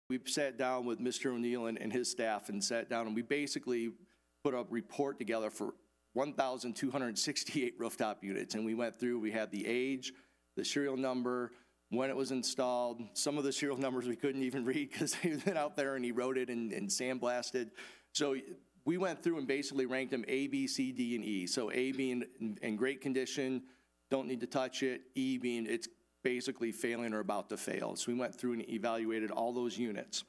we sat down with Mr. O'Neill and his staff and sat down, and we basically put a report together for 1,268 rooftop units. And we went through, we had the age, the serial number, when it was installed. Some of the serial numbers we couldn't even read because he went out there and he wrote it and sandblasted. So we went through and basically ranked them A, B, C, D, and E. So A being in great condition, don't need to touch it. E being it's basically failing or about to fail. So we went through and evaluated all those units.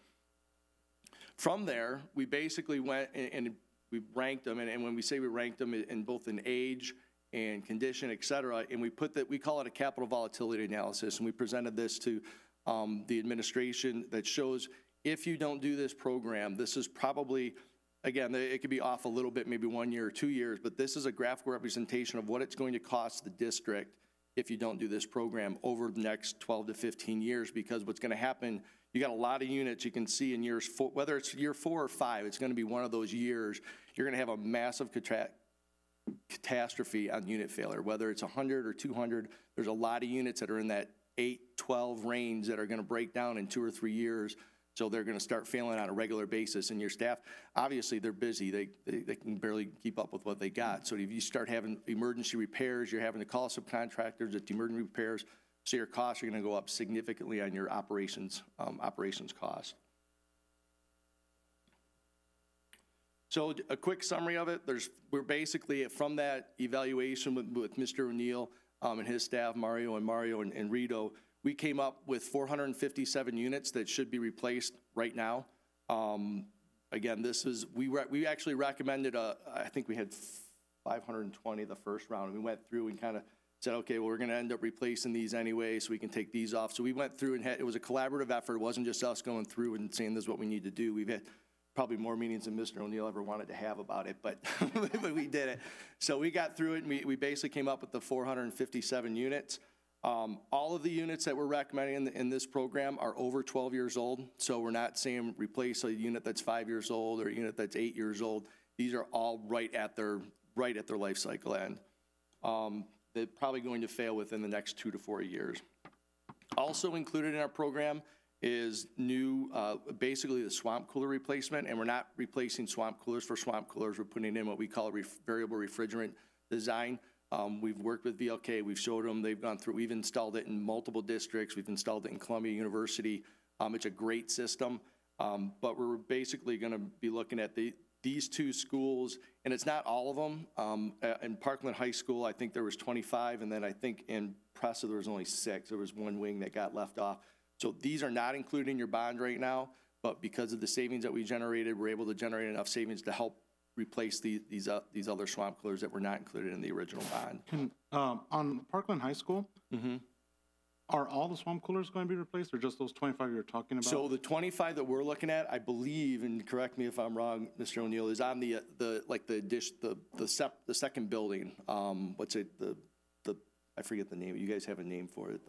From there, we basically went and we ranked them, and when we say we ranked them in both in age and condition, et cetera, and we put that, we call it a capital volatility analysis, and we presented this to the administration that shows if you don't do this program, this is probably, again, it could be off a little bit, maybe 1 year or 2 years, but this is a graphical representation of what it's going to cost the district if you don't do this program over the next 12 to 15 years, because what's going to happen, you got a lot of units you can see in years 4, whether it's year 4 or 5, it's going to be one of those years, you're going to have a massive catastrophe on unit failure, whether it's 100 or 200, there's a lot of units that are in that 8, 12 range that are going to break down in 2 or 3 years. So they're going to start failing on a regular basis, and your staff, obviously they're busy. They can barely keep up with what they got. So if you start having emergency repairs, you're having to call subcontractors at the emergency repairs, so your costs are going to go up significantly on your operations cost. So a quick summary of it, we're basically, from that evaluation with Mr. O'Neill and his staff, Mario and Rito, we came up with 457 units that should be replaced right now. Again, this is, we actually recommended, I think we had 520 the first round. We went through and kind of said, okay, well, we're going to end up replacing these anyway, so we can take these off. So we went through and it was a collaborative effort. It wasn't just us going through and saying this is what we need to do. We've had probably more meetings than Mr. O'Neill ever wanted to have about it, but, but we did it. So we got through it, and we basically came up with the 457 units. All of the units that we're recommending in this program are over 12 years old. So we're not saying replace a unit that's 5 years old or a unit that's 8 years old. These are all right at their life cycle end. They're probably going to fail within the next 2 to 4 years. Also included in our program is new, basically the swamp cooler replacement, and we're not replacing swamp coolers for swamp coolers. We're putting in what we call a variable refrigerant design. We've worked with VLK, we've showed them, they've gone through, we've installed it in multiple districts, we've installed it in Columbia University. It's a great system, but we're basically gonna be looking at these 2 schools, and it's not all of them. In Parkland High School, I think there was 25, and then I think in Pressa there was only 6. There was 1 wing that got left off. So these are not included in your bond right now, but because of the savings that we generated, we're able to generate enough savings to help replace these other swamp coolers that were not included in the original bond. On Parkland High School, are all the swamp coolers going to be replaced, or just those 25 you're talking about? So the 25 that we're looking at, I believe, and correct me if I'm wrong, Mr. O'Neill, is on the second building. What's it? I forget the name. You guys have a name for it.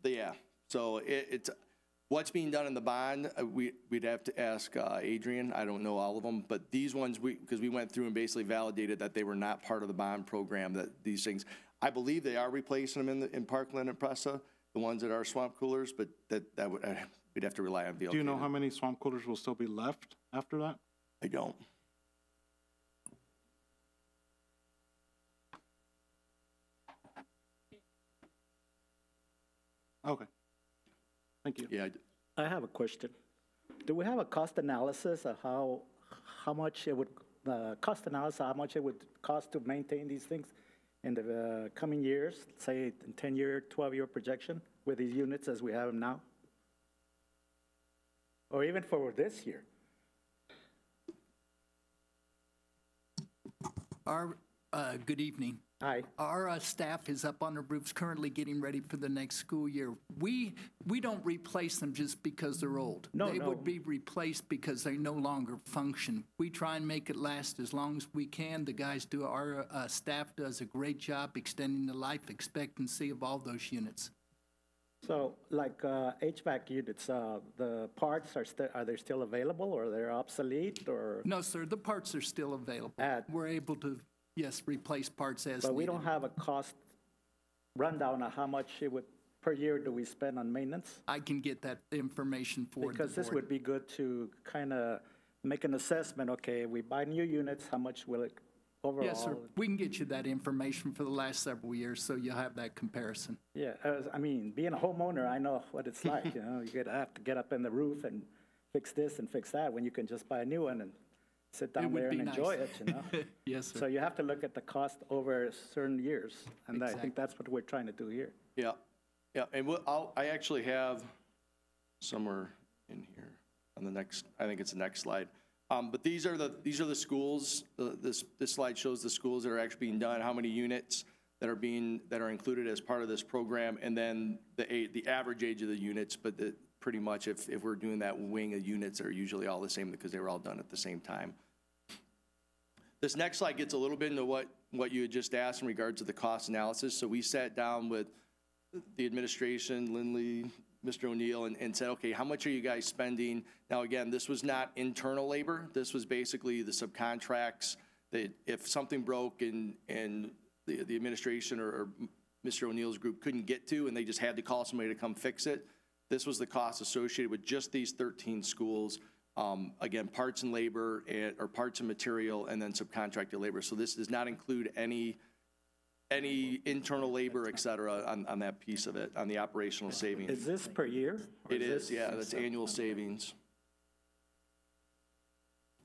Yeah. So it's. What's being done in the bond, we'd have to ask Adrian. I don't know all of them, but these ones, because we went through and basically validated that they were not part of the bond program, that these things, I believe they are replacing them in Parkland and Pressa, the ones that are swamp coolers, but we'd have to rely on VLK. Do you know how many swamp coolers will still be left after that? I don't. Okay. Thank you. Yeah, I have a question. Do we have a cost analysis of how much it would how much it would cost to maintain these things in the coming years, say 10-year, 12-year projection with these units as we have them now? Or even for this year? Good evening. Hi. Our staff is up on the roofs currently getting ready for the next school year. We don't replace them just because they're old. They would be replaced because they no longer function. We try and make it last as long as we can. The guys do, our staff does a great job extending the life expectancy of all those units. So like HVAC units, the parts are they still available, or they're obsolete, or? No, sir, the parts are still available. We're able to, yes, replace parts as needed. But we don't have a cost rundown of how much it would per year do we spend on maintenance? I can get that information for the Because this board. would be good to kind of make an assessment, okay, we buy new units, how much will it overall? Yes, sir. We can get you that information for the last several years, so you'll have that comparison. Yeah, I mean, being a homeowner, I know what it's like, you know, have to get up in the roof and fix this and fix that, when you can just buy a new one and sit down would there be and enjoy nice. it, you know? Yes, sir. So you have to look at the cost over certain years, and I Exactly. think that's what we're trying to do here. Yeah, yeah, and I actually have somewhere in here on the next, I think it's the next slide. But these are the schools, this slide shows the schools that are actually being done, how many units that are included as part of this program, and then the average age of the units, but pretty much if we're doing that wing of units, they're usually all the same because they were all done at the same time. This next slide gets a little bit into what you had just asked in regards to the cost analysis. So we sat down with the administration, Lindley, Mr. O'Neill, and said, okay, how much are you guys spending? Now, again, this was not internal labor. This was basically the subcontracts that if something broke and the administration or Mr. O'Neill's group couldn't get to and they just had to call somebody to come fix it, this was the cost associated with just these 13 schools. Again, parts and labor, or parts and material, and then subcontracted labor. So this does not include any internal labor, et cetera, on that piece of it, on the operational savings. Is this per year? or It is, this- yeah, that's annual savings.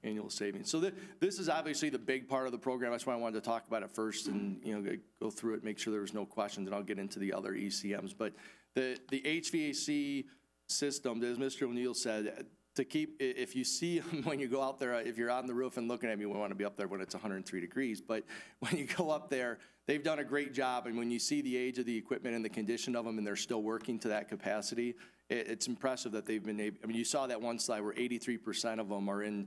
Annual savings. So this is obviously the big part of the program. That's why I wanted to talk about it first and, you know, go through it, make sure there was no questions, and I'll get into the other ECMs. But the HVAC system, as Mr. O'Neill said, to keep, if you see when you go out there, if you're on the roof and looking at me, we want to be up there when it's 103 degrees, but when you go up there, they've done a great job, and when you see the age of the equipment and the condition of them, and they're still working to that capacity, it's impressive that they've been able, I mean, you saw that one slide where 83% of them are in,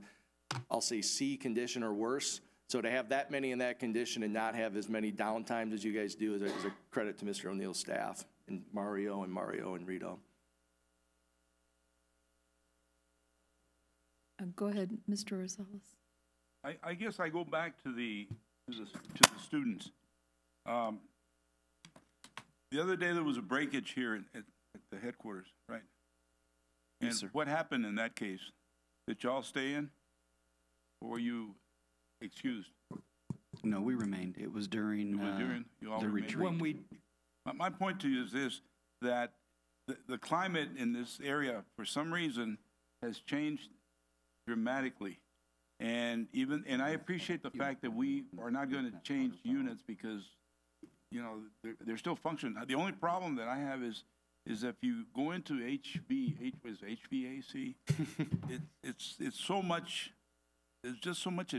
I'll say, C condition or worse. So to have that many in that condition and not have as many downtimes as you guys do is a credit to Mr. O'Neill's staff, and Mario and Rito. Go ahead, Mr. Rosales. I guess I go back to the students. The other day there was a breakage here at the headquarters, right? And Yes, sir. what happened in that case? Did y'all stay in, or were you excused? No, we remained. It was during, You all the remained? retreat. My point to you is this, that the climate in this area, for some reason, has changed dramatically. And I appreciate the fact that we are not going to change units because, you know, they're still functioning. The only problem that I have is if you go into HVAC, it's so much, there's just so much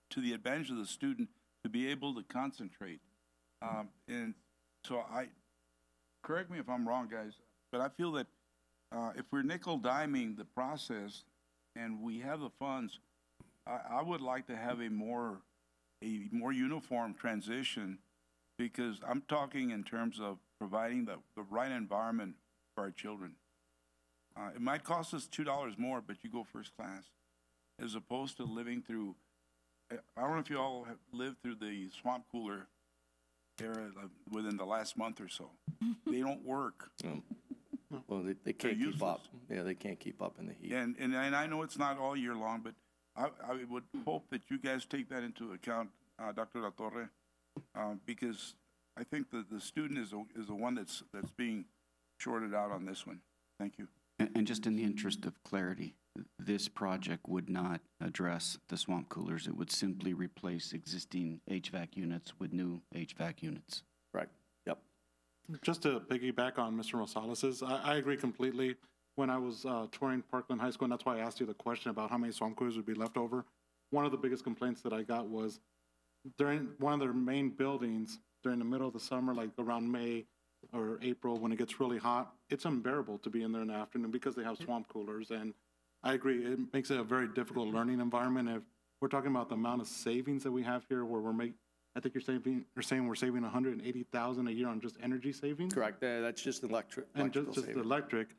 to the advantage of the student to be able to concentrate. And so correct me if I'm wrong, guys, but I feel that if we're nickel-diming the process and we have the funds, I would like to have a more uniform transition, because I'm talking in terms of providing the right environment for our children. It might cost us $2 more, but you go first class, as opposed to living through, I don't know if you all have lived through the swamp cooler era within the last month or so. They don't work. Well, they can't keep useless. up. Yeah, they can't keep up in the heat. And I know it's not all year long, but I would hope that you guys take that into account, Dr. La Torre, because I think that the student is the one that's being shorted out on this one. Thank you. And just in the interest of clarity, this project would not address the swamp coolers. It would simply replace existing HVAC units with new HVAC units. Right, yep. Just to piggyback on Mr. Rosales's, I agree completely. When I was touring Parkland High School, and that's why I asked you the question about how many swamp coolers would be left over, one of the biggest complaints that I got was during one of their main buildings, during the middle of the summer, like around May or April, when it gets really hot, it's unbearable to be in there in the afternoon because they have swamp coolers. And I agree, it makes it a very difficult learning environment. If we're talking about the amount of savings that we have here, where I think you're saying we're saving $180,000 a year on just energy savings. Correct. That's just electric. And just electric.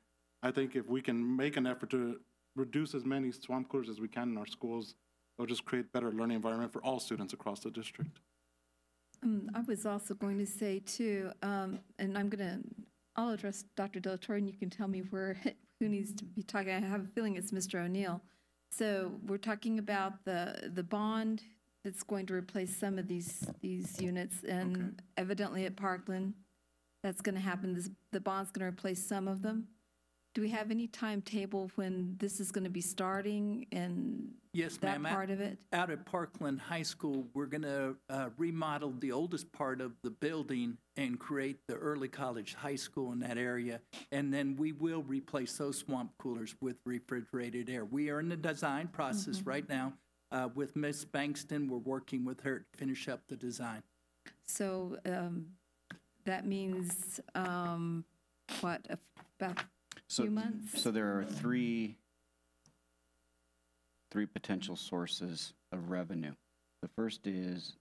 I think if we can make an effort to reduce as many swamp coolers as we can in our schools, it'll just create better learning environment for all students across the district. I was also going to say too, and I'm going to I'll address Dr. Delatorre, and you can tell me who needs to be talking. I have a feeling it's Mr. O'Neill. So we're talking about the bond that's going to replace some of these units, and evidently at Parkland, that's going to happen. The bond's going to replace some of them. Do we have any timetable when this is going to be starting and Yes, that ma'am. part of it? Out at Parkland High School, we're going to remodel the oldest part of the building and create the early college high school in that area. And then we will replace those swamp coolers with refrigerated air. We are in the design process right now. With Ms. Bankston, we're working with her to finish up the design. So that means, what, about a few months? So there are three potential sources of revenue. The first is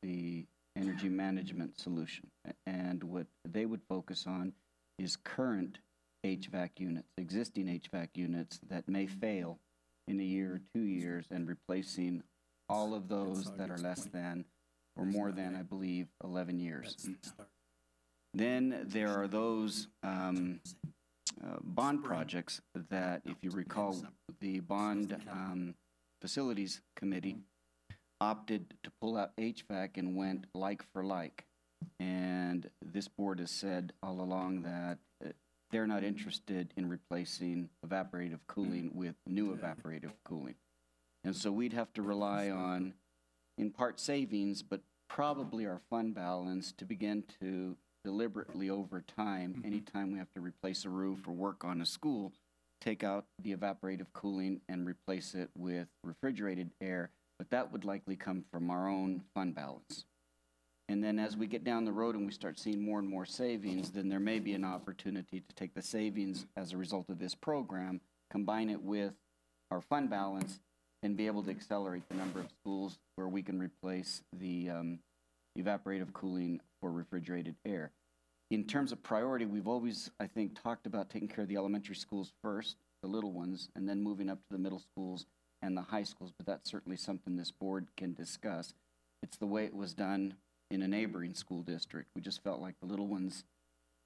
the energy management solution, and what they would focus on is current HVAC units, existing HVAC units that may fail in a year or 2 years, and replacing all of those that are less than or more than, I believe, 11 years. Then there are those bond projects that, if you recall, the bond facilities committee opted to pull out HVAC and went like for like. And this board has said all along that they're not interested in replacing evaporative cooling with new evaporative cooling. And so we'd have to rely on, in part, savings, but probably our fund balance to begin to deliberately over time, anytime we have to replace a roof or work on a school, take out the evaporative cooling and replace it with refrigerated air, but that would likely come from our own fund balance. And then as we get down the road and we start seeing more and more savings, then there may be an opportunity to take the savings as a result of this program, combine it with our fund balance, and be able to accelerate the number of schools where we can replace the evaporative cooling for refrigerated air. In terms of priority, we've always, I think, talked about taking care of the elementary schools first, the little ones, and then moving up to the middle schools and the high schools, but that's certainly something this board can discuss. It's the way it was done in a neighboring school district. We just felt like the little ones,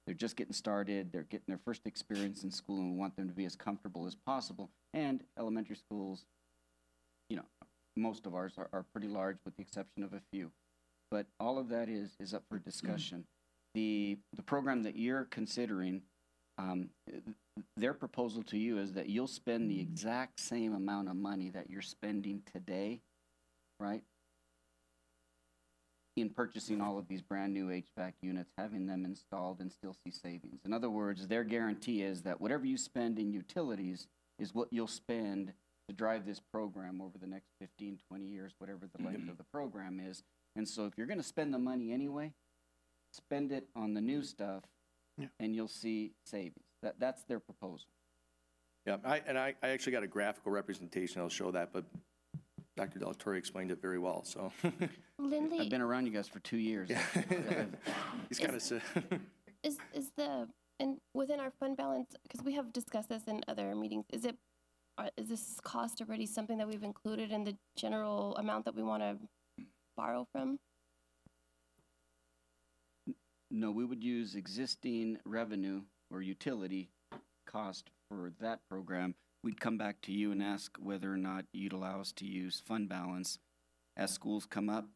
they're just getting started, they're getting their first experience in school, and we want them to be as comfortable as possible. And elementary schools, you know, most of ours are pretty large with the exception of a few. But all of that is up for discussion. The program that you're considering, their proposal to you is that you'll spend the exact same amount of money that you're spending today, right, in purchasing all of these brand new HVAC units, having them installed, and still see savings. In other words, their guarantee is that whatever you spend in utilities is what you'll spend to drive this program over the next 15, 20 years, whatever the length of the program is. And so if you're going to spend the money anyway, spend it on the new stuff, and you'll see savings. That's their proposal. Yeah, I actually got a graphical representation. I'll show that, but Dr. Delatorre explained it very well. So Lindley, I've been around you guys for 2 years. Yeah. He's kind of is the and within our fund balance, because we have discussed this in other meetings, is this cost already something that we've included in the general amount that we want to borrow from? No, we would use existing revenue or utility cost for that program. We'd come back to you and ask whether or not you'd allow us to use fund balance as schools come up.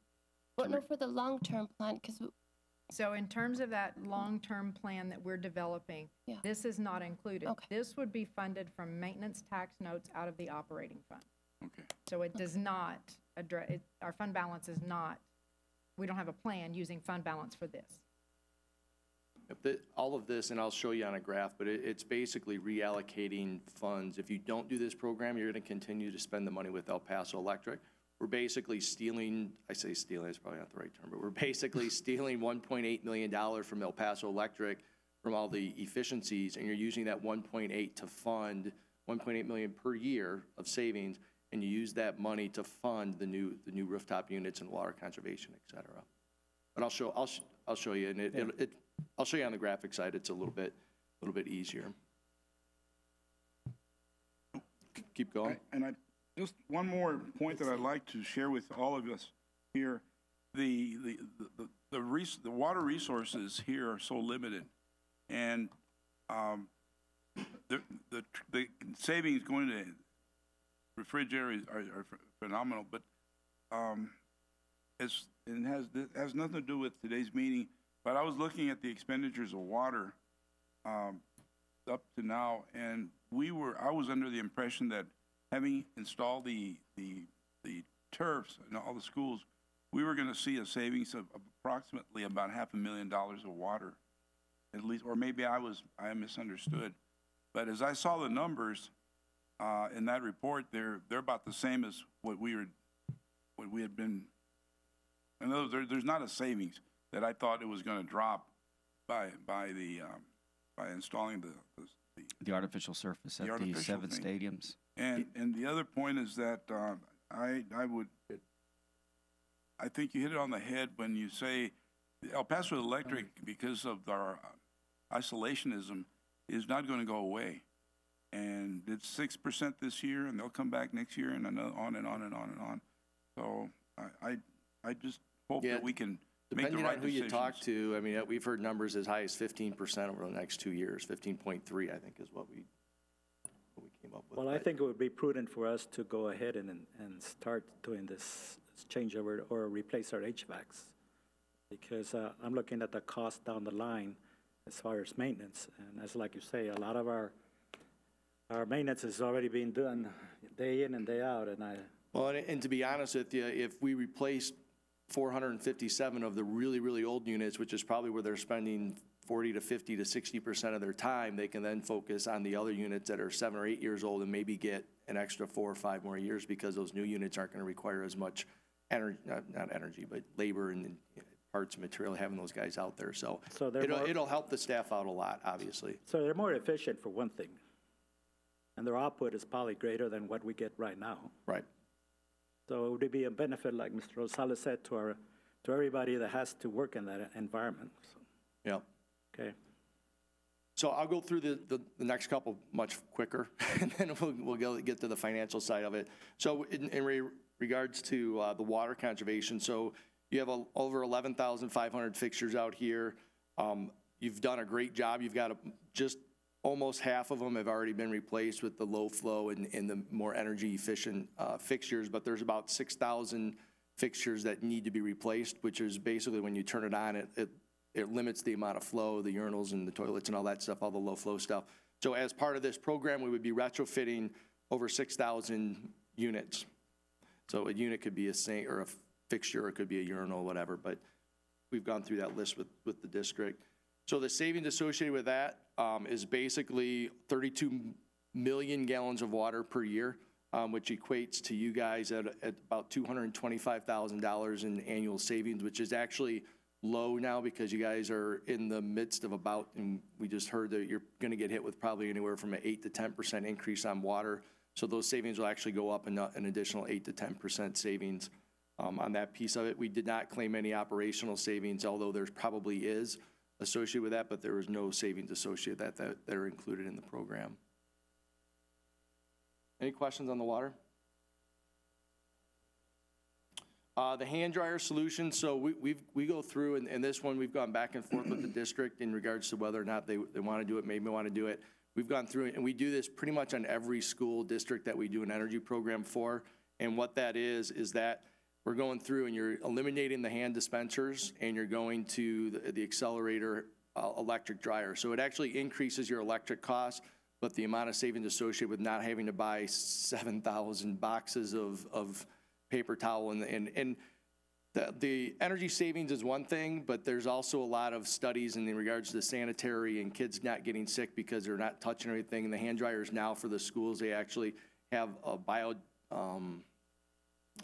Well, no, for the long-term plan, because So in terms of that long-term plan that we're developing, this is not included. Okay. This would be funded from maintenance tax notes out of the operating fund. Okay. So it does not address, our fund balance is not, we don't have a plan using fund balance for this. all of this, and I'll show you on a graph, but it's basically reallocating funds. If you don't do this program, you're going to continue to spend the money with El Paso Electric. We're basically stealing, I say stealing, it's probably not the right term, but we're basically stealing $1.8 million from El Paso Electric from all the efficiencies, and you're using that 1.8 to fund 1.8 million per year of savings, and you use that money to fund the new rooftop units and water conservation, et cetera. But I'll show you, and I'll show you on the graphic side. It's a little bit easier. Keep going. Just one more point that I'd like to share with all of us here. The water resources here are so limited And the savings going to refrigerators are phenomenal, but it has nothing to do with today's meeting. But I was looking at the expenditures of water up to now, and I was under the impression that having installed the turfs in all the schools, we were going to see a savings of approximately about $500,000 of water, at least, or maybe I misunderstood. But as I saw the numbers in that report, they're about the same as what we had been. In other words, there's not a savings that I thought it was going to drop by installing the artificial surface at the 7 stadiums. And the other point is that I think you hit it on the head when you say El Paso Electric, because of our isolationism, is not going to go away. And it's 6% this year, and they'll come back next year, and on and on and on and on. So I just hope that we can make the right decisions. Depending on who you talk to, I mean, we've heard numbers as high as 15% over the next 2 years. 15.3, I think, is what we came up with. Well, I think it would be prudent for us to go ahead and start doing this changeover or replace our HVACs, because I'm looking at the cost down the line as far as maintenance. And as like you say, a lot of our maintenance is already being done day in and day out. Well, and to be honest with you, if we replaced 457 of the really, really old units, which is probably where they're spending 40 to 50 to 60% of their time, they can then focus on the other units that are 7 or 8 years old and maybe get an extra 4 or 5 more years, because those new units aren't going to require as much energy, not energy, but labor and parts and material, having those guys out there. So it'll help the staff out a lot, obviously. So they're more efficient, for one thing. And their output is probably greater than what we get right now. Right. So it would be a benefit, like Mr. Rosales said, to everybody that has to work in that environment. So. Yeah. Okay. So I'll go through the next couple much quicker, and then we'll get to the financial side of it. So in regards to the water conservation, so you have over 11,500 fixtures out here. You've done a great job. You've got just almost half of them have already been replaced with the low flow and the more energy efficient fixtures, but there's about 6,000 fixtures that need to be replaced, which is basically when you turn it on, it limits the amount of flow, the urinals and the toilets and all that stuff, all the low flow stuff. So as part of this program, we would be retrofitting over 6,000 units. So a unit could be a sink or a fixture, or it could be a urinal, whatever, but we've gone through that list with the district. So the savings associated with that is basically 32 million gallons of water per year, which equates to you guys at about $225,000 in annual savings, which is actually low now because you guys are in the midst of and we just heard that you're going to get hit with probably anywhere from an 8 to 10% increase on water. So those savings will actually go up an additional 8 to 10% savings on that piece of it. We did not claim any operational savings, although there probably is associated with that, but there was no savings associated with that are included in the program. Any questions on the water? The hand dryer solution, so we go through, and this one we've gone back and forth with the district in regards to whether or not they want to do it, maybe want to do it. We've gone through it, and we do this pretty much on every school district that we do an energy program for. And what that is that we're going through and you're eliminating the hand dispensers and you're going to the accelerator electric dryer. So it actually increases your electric costs, but the amount of savings associated with not having to buy 7,000 boxes of paper towel and the energy savings is one thing, but there's also a lot of studies in regards to the sanitary and kids not getting sick because they're not touching anything. And the hand dryers now for the schools, they actually have a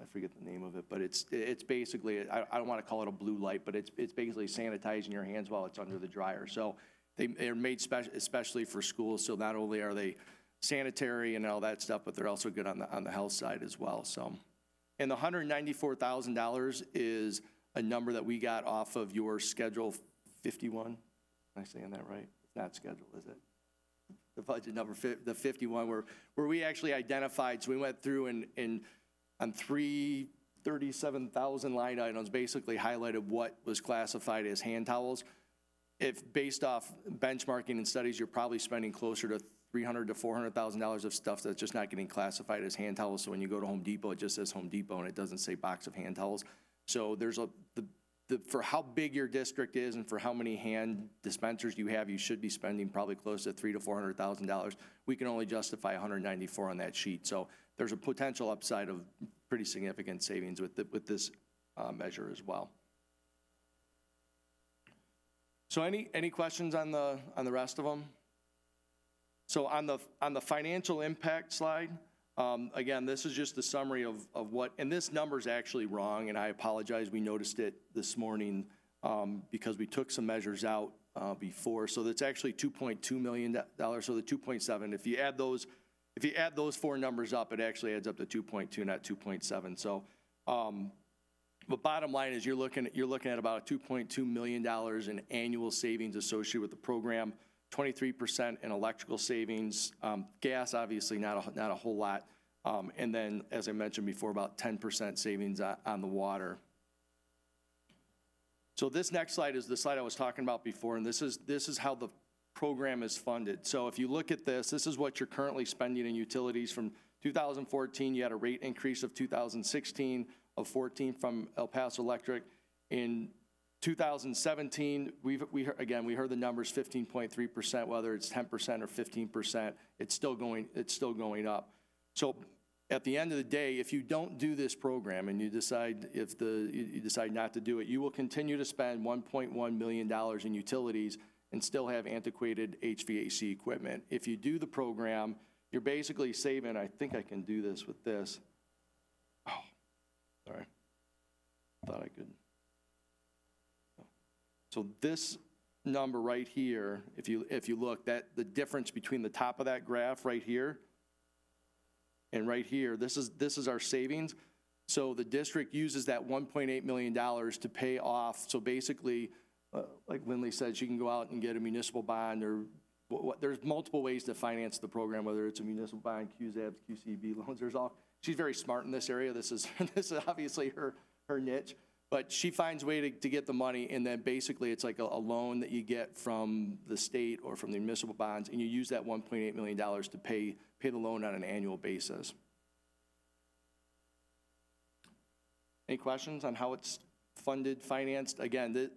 I forget the name of it, but it's basically, I don't want to call it a blue light, but it's basically sanitizing your hands while it's under the dryer. So they're made especially for schools. So not only are they sanitary and all that stuff, but they're also good on the health side as well. So, and the $194,000 is a number that we got off of your Schedule 51. Am I saying that right? It's not schedule, is it? The budget number, the 51, where we actually identified. So we went through and on 337,000 line items, basically highlighted what was classified as hand towels. if based off benchmarking and studies, you're probably spending closer to $300,000 to $400,000 of stuff that's just not getting classified as hand towels. So when you go to Home Depot, it just says Home Depot and it doesn't say box of hand towels. So there's for how big your district is and for how many hand dispensers you have, you should be spending probably close to $300,000 to $400,000. We can only justify 194 on that sheet. So there's a potential upside of pretty significant savings with this measure as well. So any questions on the rest of them? So on the financial impact slide, again, this is just the summary of what, and this number is actually wrong, and I apologize. We noticed it this morning because we took some measures out before. So that's actually $2.2 million. So the 2.7. If you add those four numbers up, it actually adds up to 2.2, not 2.7. So, but bottom line is you're looking at about $2.2 million in annual savings associated with the program. 23% in electrical savings, gas obviously not a whole lot, and then as I mentioned before, about 10% savings on the water. So this next slide is the slide I was talking about before, and this is how the program is funded. So if you look at this is what you're currently spending in utilities. From 2014, you had a rate increase of 2016 of 14 from El Paso Electric. In 2017, we heard the numbers 15.3%, whether it's 10% or 15%, it's still going up. So at the end of the day, if you don't do this program and you decide not to do it, you will continue to spend $1.1 million in utilities and still have antiquated HVAC equipment. If you do the program, you're basically saving, I think I can do this with this. Oh, sorry, thought I could. So this number right here, if you look, that the difference between the top of that graph right here and right here, this is our savings. So the district uses that $1.8 million to pay off. So basically, like Lindley said, she can go out and get a municipal bond, or there's multiple ways to finance the program, whether it's a municipal bond, QZABs, QCB loans. She's very smart in this area. This is obviously her niche. But she finds a way to get the money, and then basically it's like a loan that you get from the state or from the municipal bonds, and you use that $1.8 million to pay the loan on an annual basis. Any questions on how it's funded, financed? Again,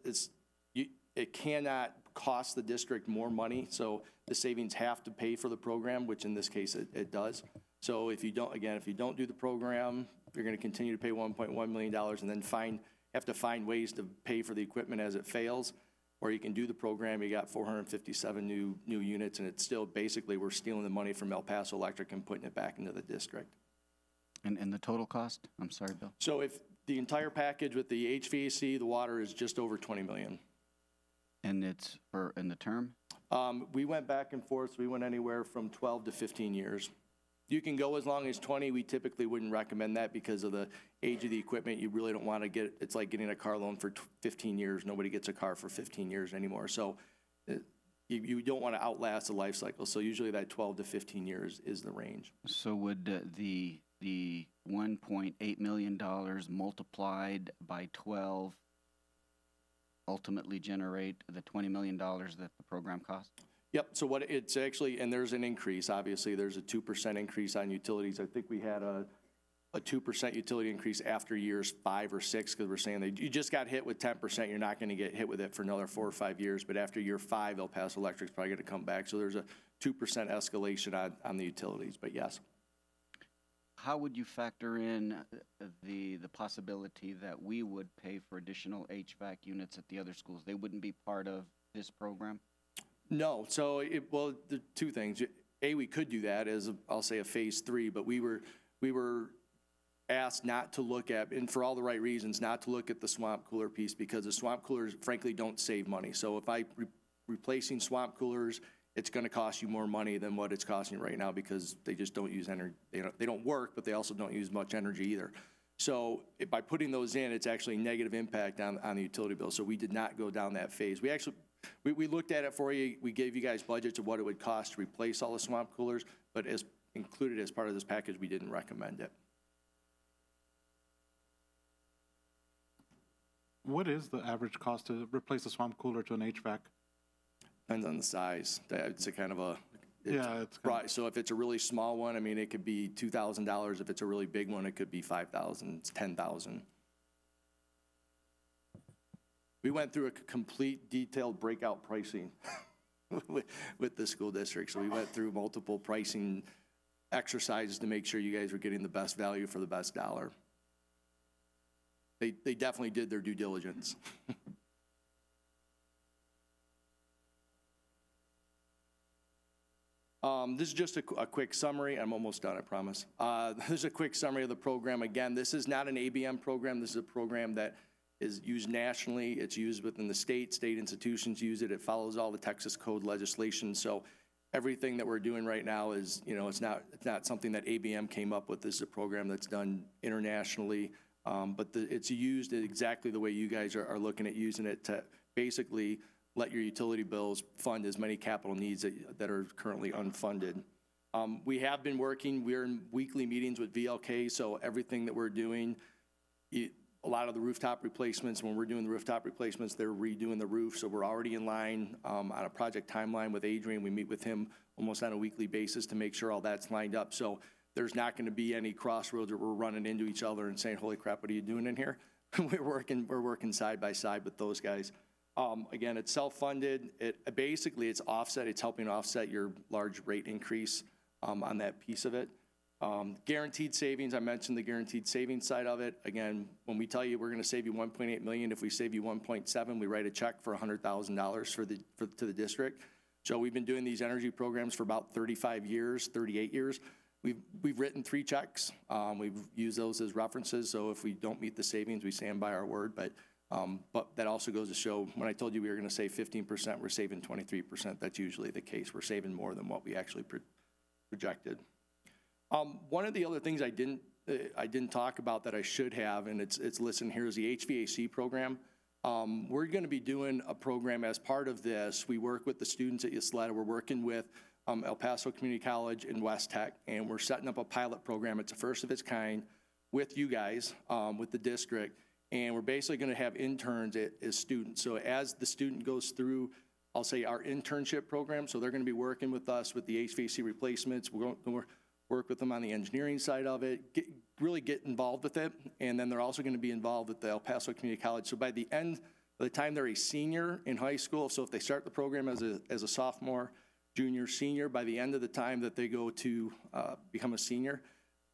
it cannot cost the district more money, so the savings have to pay for the program, which in this case it does. So if you don't do the program, you're going to continue to pay $1.1 million and then have to find ways to pay for the equipment as it fails, or you can do the program. You got 457 new units, and it's still basically we're stealing the money from El Paso Electric and putting it back into the district. And the total cost? I'm sorry, Bill. So if the entire package with the HVAC, the water is just over $20 million. And it's in the term? We went back and forth. So we went anywhere from 12 to 15 years. You can go as long as 20. We typically wouldn't recommend that because of the age of the equipment. You really don't want to get, it's like getting a car loan for 15 years. Nobody gets a car for 15 years anymore. So you don't want to outlast the life cycle. So usually that 12 to 15 years is the range. So would the $1.8 million multiplied by 12 ultimately generate the $20 million that the program cost? Yep, so what it's actually, and there's an increase, obviously, there's a 2% increase on utilities. I think we had a 2% utility increase after years 5 or 6, because we're saying that you just got hit with 10%, you're not gonna get hit with it for another 4 or 5 years, but after year 5, El Paso Electric's probably gonna come back. So there's a 2% escalation on the utilities, but yes. How would you factor in the possibility that we would pay for additional HVAC units at the other schools? They wouldn't be part of this program? No, so well, the two things. We could do that as I'll say a phase 3, but we were asked not to look at, and for all the right reasons, not to look at the swamp cooler piece, because the swamp coolers frankly don't save money. So if replacing swamp coolers, it's going to cost you more money than what it's costing right now, because they just don't use energy. They don't work, but they also don't use much energy either. So by putting those in, it's actually a negative impact on the utility bill. So we did not go down that phase. We looked at it for you. We gave you guys budgets of what it would cost to replace all the swamp coolers, but as included as part of this package, we didn't recommend it. What is the average cost to replace a swamp cooler to an HVAC Depends on the size. It's a kind of a, Yeah, it's kind right. So if it's a really small one, I mean, it could be $2,000. If it's a really big one, it could be $5,000, it's $10,000. We went through a complete detailed breakout pricing with the school district. So we went through multiple pricing exercises to make sure you guys were getting the best value for the best dollar. They definitely did their due diligence. This is just a quick summary. I'm almost done, I promise. This is a quick summary of the program. Again, this is not an ABM program. This is a program that is used nationally. It's used within the state institutions use it. It follows all the Texas code legislation. So everything that we're doing right now is, you know, it's not something that ABM came up with. This is a program that's done internationally, but it's used exactly the way you guys are looking at using it to basically let your utility bills fund as many capital needs that are currently unfunded. We have been working, we're in weekly meetings with VLK, so everything that we're doing, a lot of the rooftop replacements, when we're doing the rooftop replacements, they're redoing the roof, so we're already in line on a project timeline with Adrian. We meet with him almost on a weekly basis to make sure all that's lined up. So there's not gonna be any crossroads where we're running into each other and saying, holy crap, what are you doing in here? We're working side by side with those guys. Again, it's self-funded. Basically, it's offset. It's helping offset your large rate increase on that piece of it. Guaranteed savings, I mentioned the guaranteed savings side of it. Again, when we tell you we're going to save you $1.8 million, if we save you 1.7, we write a check for $100,000 to the district. So we've been doing these energy programs for about 35 years, 38 years. We've written 3 checks. We've used those as references. So if we don't meet the savings, we stand by our word. But that also goes to show, when I told you we were going to save 15%, we're saving 23%. That's usually the case. We're saving more than what we actually projected. One of the other things I didn't talk about that I should have, and it's listed here, is the HVAC program. We're going to be doing a program as part of this. We work with the students at Ysleta. We're working with El Paso Community College and West Tech, and we're setting up a pilot program. It's the first of its kind with you guys, with the district. And we're basically going to have interns as students. So as the student goes through, I'll say, our internship program, so they're going to be working with us with the HVAC replacements. We're going to work with them on the engineering side of it, really get involved with it. And then they're also going to be involved with the El Paso Community College. So by the time they're a senior in high school, so if they start the program as a sophomore, junior, senior, by the end of the time that they go to become a senior,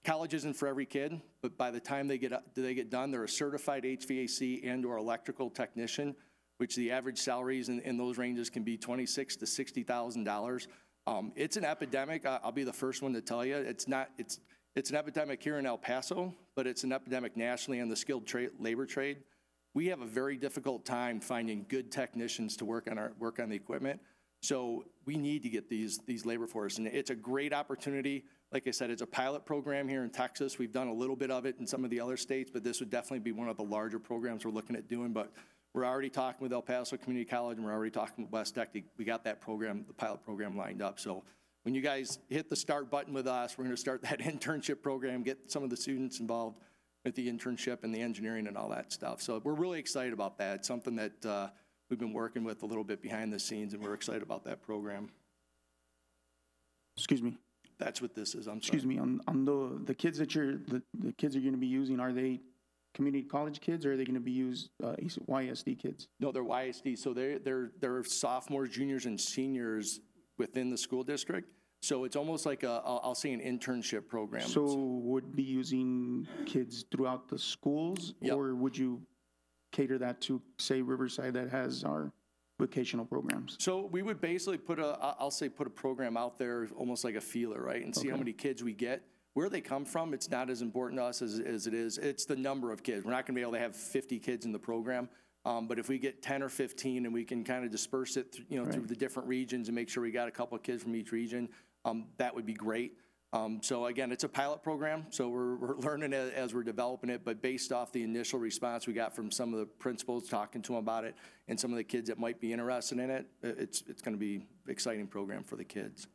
college isn't for every kid, but by the time they get done, they're a certified HVAC and/or electrical technician, which the average salaries in those ranges can be $26,000 to $60,000. It's an epidemic. I'll be the first one to tell you. It's an epidemic here in El Paso, but it's an epidemic nationally in the skilled labor trade. We have a very difficult time finding good technicians to work on the equipment. So we need to get these labor force, and it's a great opportunity. Like I said, it's a pilot program here in Texas. We've done a little bit of it in some of the other states, but this would definitely be one of the larger programs we're looking at doing. But we're already talking with El Paso Community College, and we're already talking with West Tech. We got that program, the pilot program, lined up. So when you guys hit the start button with us, we're going to start that internship program, get some of the students involved with the internship and the engineering and all that stuff. So we're really excited about that. It's something that we've been working with a little bit behind the scenes, and we're excited about that program. Excuse me. That's what this is. I'm sorry. Excuse me. On the kids that the kids are going to be using, are they community college kids, or are they going to be used YISD kids? No, they're YISD. So they're sophomores, juniors, and seniors within the school district. So it's almost like I'll say an internship program. So would be using kids throughout the schools, yep. Or would you cater that to, say, Riverside that has our vocational programs? So we would basically put a program out there, almost like a feeler, right, and see how many kids we get. Where they come from, it's not as important to us as it is. It's the number of kids. We're not going to be able to have 50 kids in the program, but if we get 10 or 15 and we can kind of disperse it, through the different regions and make sure we got a couple of kids from each region, that would be great. So again, it's a pilot program, so we're learning it as we're developing it, but based off the initial response we got from some of the principals talking to them about it and some of the kids that might be interested in it, it's going to be an exciting program for the kids.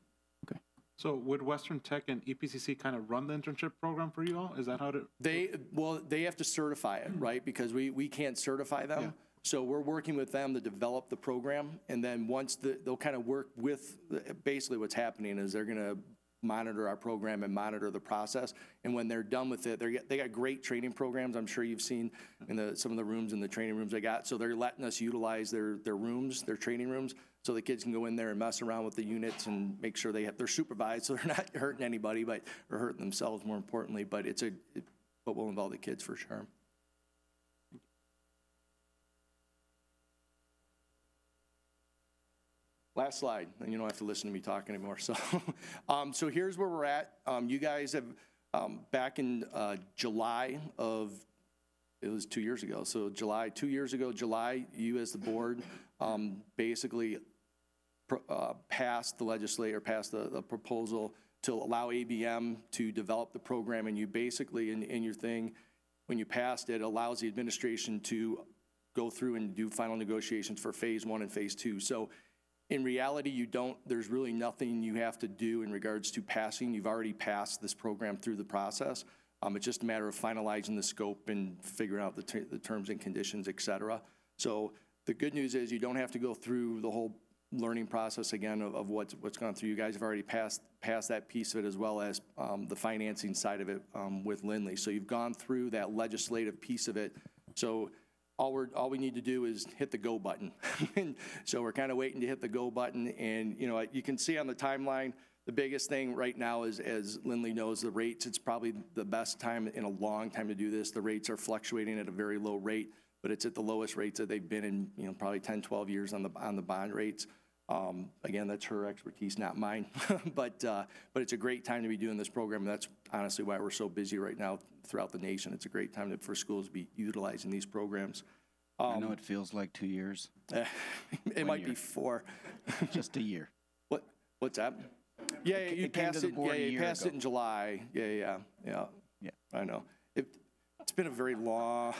Okay. So would Western Tech and EPCC kind of run the internship program for you all? Is that how they have to certify it, right? Because we can't certify them. Yeah. So we're working with them to develop the program, and then once they'll kind of work with, basically what's happening is they're going to monitor our program and monitor the process. And when they're done with it, they got great training programs. I'm sure you've seen in some of the rooms in the training rooms they got. So they're letting us utilize their rooms, their training rooms, so the kids can go in there and mess around with the units and make sure they're supervised, so they're not hurting anybody, or hurting themselves more importantly. But but will involve the kids for sure. Last slide, and you don't have to listen to me talk anymore. So, so here's where we're at. You guys have, back in July of, it was 2 years ago. So 2 years ago, July, you as the board basically passed the proposal to allow ABM to develop the program. And you basically, in your thing, when you passed it, allows the administration to go through and do final negotiations for phase 1 and phase 2. So in reality, there's really nothing you have to do in regards to passing. You've already passed this program through the process. It's just a matter of finalizing the scope and figuring out the terms and conditions, et cetera. So the good news is you don't have to go through the whole learning process again of what's gone through. You guys have already passed that piece of it, as well as the financing side of it with Lindley. So you've gone through that legislative piece of it. So all we need to do is hit the go button. And so we're kind of waiting to hit the go button. And you can see on the timeline, the biggest thing right now is, as Lindley knows, the rates. It's probably the best time in a long time to do this. The rates are fluctuating at a very low rate, but it's at the lowest rates that they've been in, probably 10, 12 years on the bond rates. Again, that's her expertise, not mine. But it's a great time to be doing this program. And that's honestly why we're so busy right now throughout the nation. It's a great time for schools to be utilizing these programs. I know it feels like 2 years. It might be 4. Just a year. What's that? Yeah, you passed it. Yeah, you passed it in July. Yeah. I know. It's been a very long,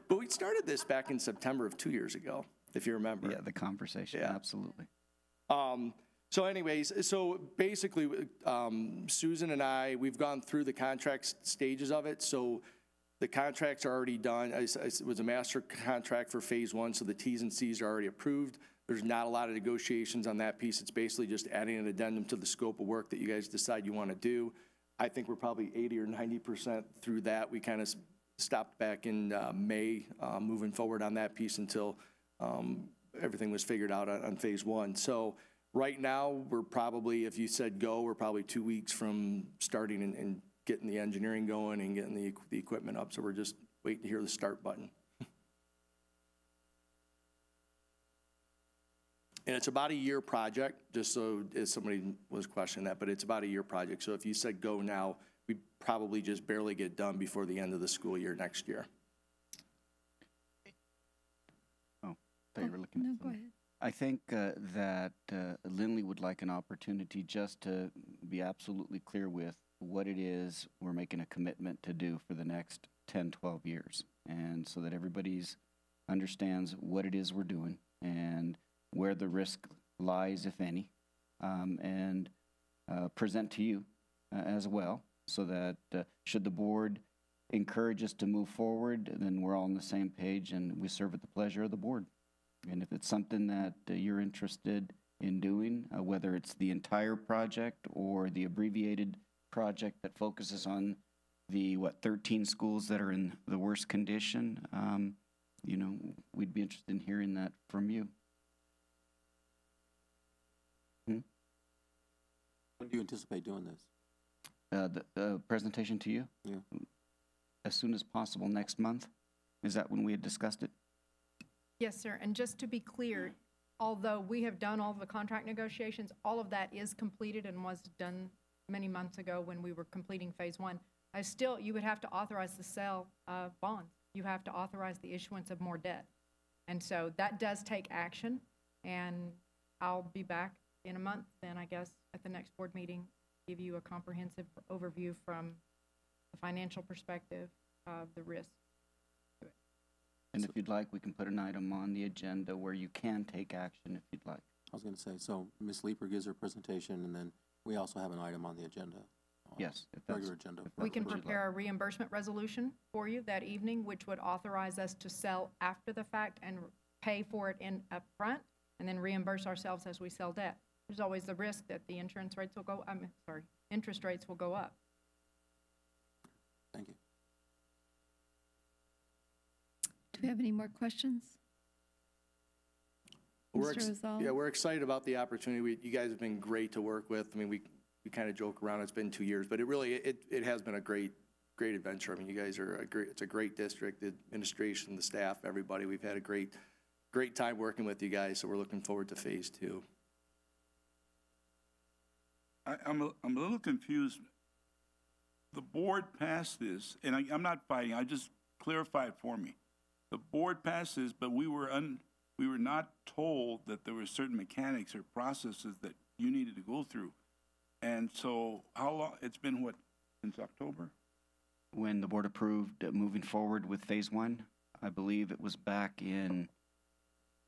but we started this back in September of 2 years ago, if you remember. Yeah, the conversation, yeah. Absolutely. So anyways, so basically, Susan and I, we've gone through the contract stages of it. So the contracts are already done. It was a master contract for phase 1, so the T's and C's are already approved. There's not a lot of negotiations on that piece. It's basically just adding an addendum to the scope of work that you guys decide you want to do. I think we're probably 80 or 90% through that. We kind of stopped back in May, moving forward on that piece until everything was figured out on phase 1. So right now, we're probably, if you said go, we're probably 2 weeks from starting and getting the engineering going and getting the equipment up. So we're just waiting to hear the start button. And it's about a year project, just so if somebody was questioning that, but it's about a year project. So if you said go now, we'd probably just barely get done before the end of the school year next year. Oh, I thought you were looking at something. Go ahead. I think that Lindley would like an opportunity just to be absolutely clear with what it is we're making a commitment to do for the next 10, 12 years. And so that everybody's understands what it is we're doing and where the risk lies, if any, and present to you as well, so that should the board encourage us to move forward, then we're all on the same page and we serve at the pleasure of the board. And if it's something that you're interested in doing, whether it's the entire project or the abbreviated project that focuses on the, 13 schools that are in the worst condition, we'd be interested in hearing that from you. When do you anticipate doing this? The presentation to you? Yeah. As soon as possible, next month? Is that when we had discussed it? Yes, sir. And just to be clear, although we have done all the contract negotiations, all of that is completed and was done many months ago when we were completing phase 1. You would have to authorize the sale of bonds. You have to authorize the issuance of more debt. And so that does take action, and I'll be back in a month then, I guess, at the next board meeting, give you a comprehensive overview from the financial perspective of the risk. And if you'd like, we can put an item on the agenda where you can take action if you'd like. I was going to say, so Ms. Leeper gives her presentation, and then we also have an item on the agenda Yes. if that's- Regular agenda. We can prepare a reimbursement resolution for you that evening, which would authorize us to sell after the fact and pay for it in upfront, and then reimburse ourselves as we sell debt. There's always the risk that the insurance rates will go, interest rates will go up. Thank you. Do we have any more questions? Mr. Rizal? Yeah, we're excited about the opportunity. You guys have been great to work with. I mean, we kind of joke around, it's been 2 years, but it has been a great adventure. I mean, you guys are it's a great district, the administration, the staff, everybody. We've had a great time working with you guys, so we're looking forward to phase 2. I'm a little confused. The board passed this, and I'm not fighting, I just clarify it for me. The board passed this, but we were not told that there were certain mechanics or processes that you needed to go through. And so how long, it's been what, since October? When the board approved moving forward with phase 1, I believe it was back in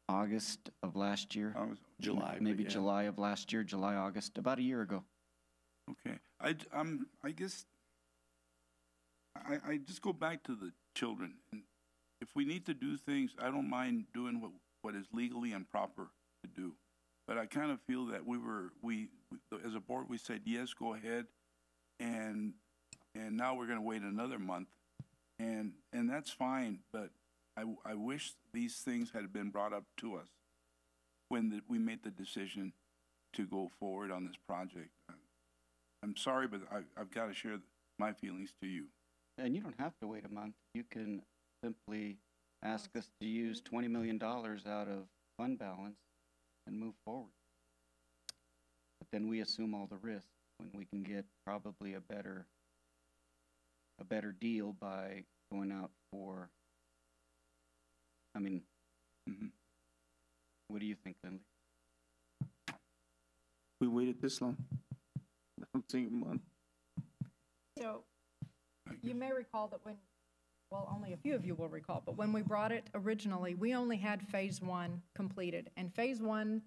August of last year. July. Maybe yeah. July of last year, July, August, about a year ago. Okay, I guess, I just go back to the children. And if we need to do things, I don't mind doing what is legally and proper to do. But I kind of feel that we as a board, we said, yes, go ahead. And now we're gonna wait another month. And that's fine, but I wish these things had been brought up to us when we made the decision to go forward on this project. I'm sorry, but I've got to share my feelings to you. And you don't have to wait a month. You can simply ask us to use $20 million out of fund balance and move forward. But then we assume all the risk when we can get probably a better deal by going out for, I mean, what do you think, Lindley? We waited this long. I'm saying a month. So you may recall that well, only a few of you will recall, but when we brought it originally, we only had phase 1 completed. And phase 1,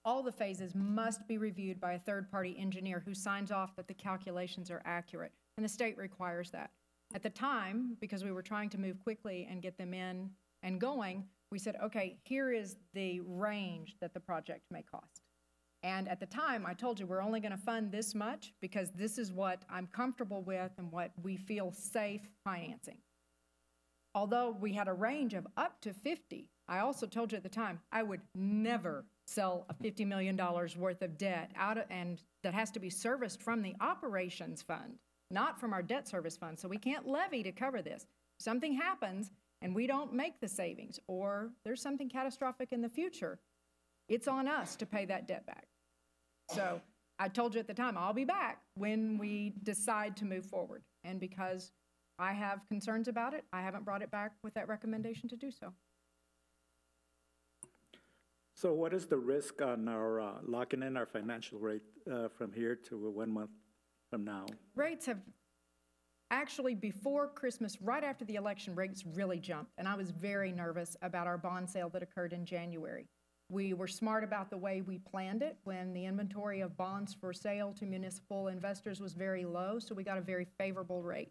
all the phases must be reviewed by a third-party engineer who signs off that the calculations are accurate. And the state requires that. At the time, because we were trying to move quickly and get them in and going, we said, okay, here is the range that the project may cost. And at the time, I told you, we're only going to fund this much because this is what I'm comfortable with and what we feel safe financing. Although we had a range of up to 50, I also told you at the time, I would never sell a $50 million worth of debt and that has to be serviced from the operations fund, not from our debt service fund. So we can't levy to cover this. If something happens and we don't make the savings, or there's something catastrophic in the future, it's on us to pay that debt back. So I told you at the time, I'll be back when we decide to move forward. And because I have concerns about it, I haven't brought it back with that recommendation to do so. So what is the risk on our locking in our financial rate from here to 1 month from now? Rates have actually, before Christmas, right after the election, rates really jumped. And I was very nervous about our bond sale that occurred in January. We were smart about the way we planned it when the inventory of bonds for sale to municipal investors was very low, so we got a very favorable rate.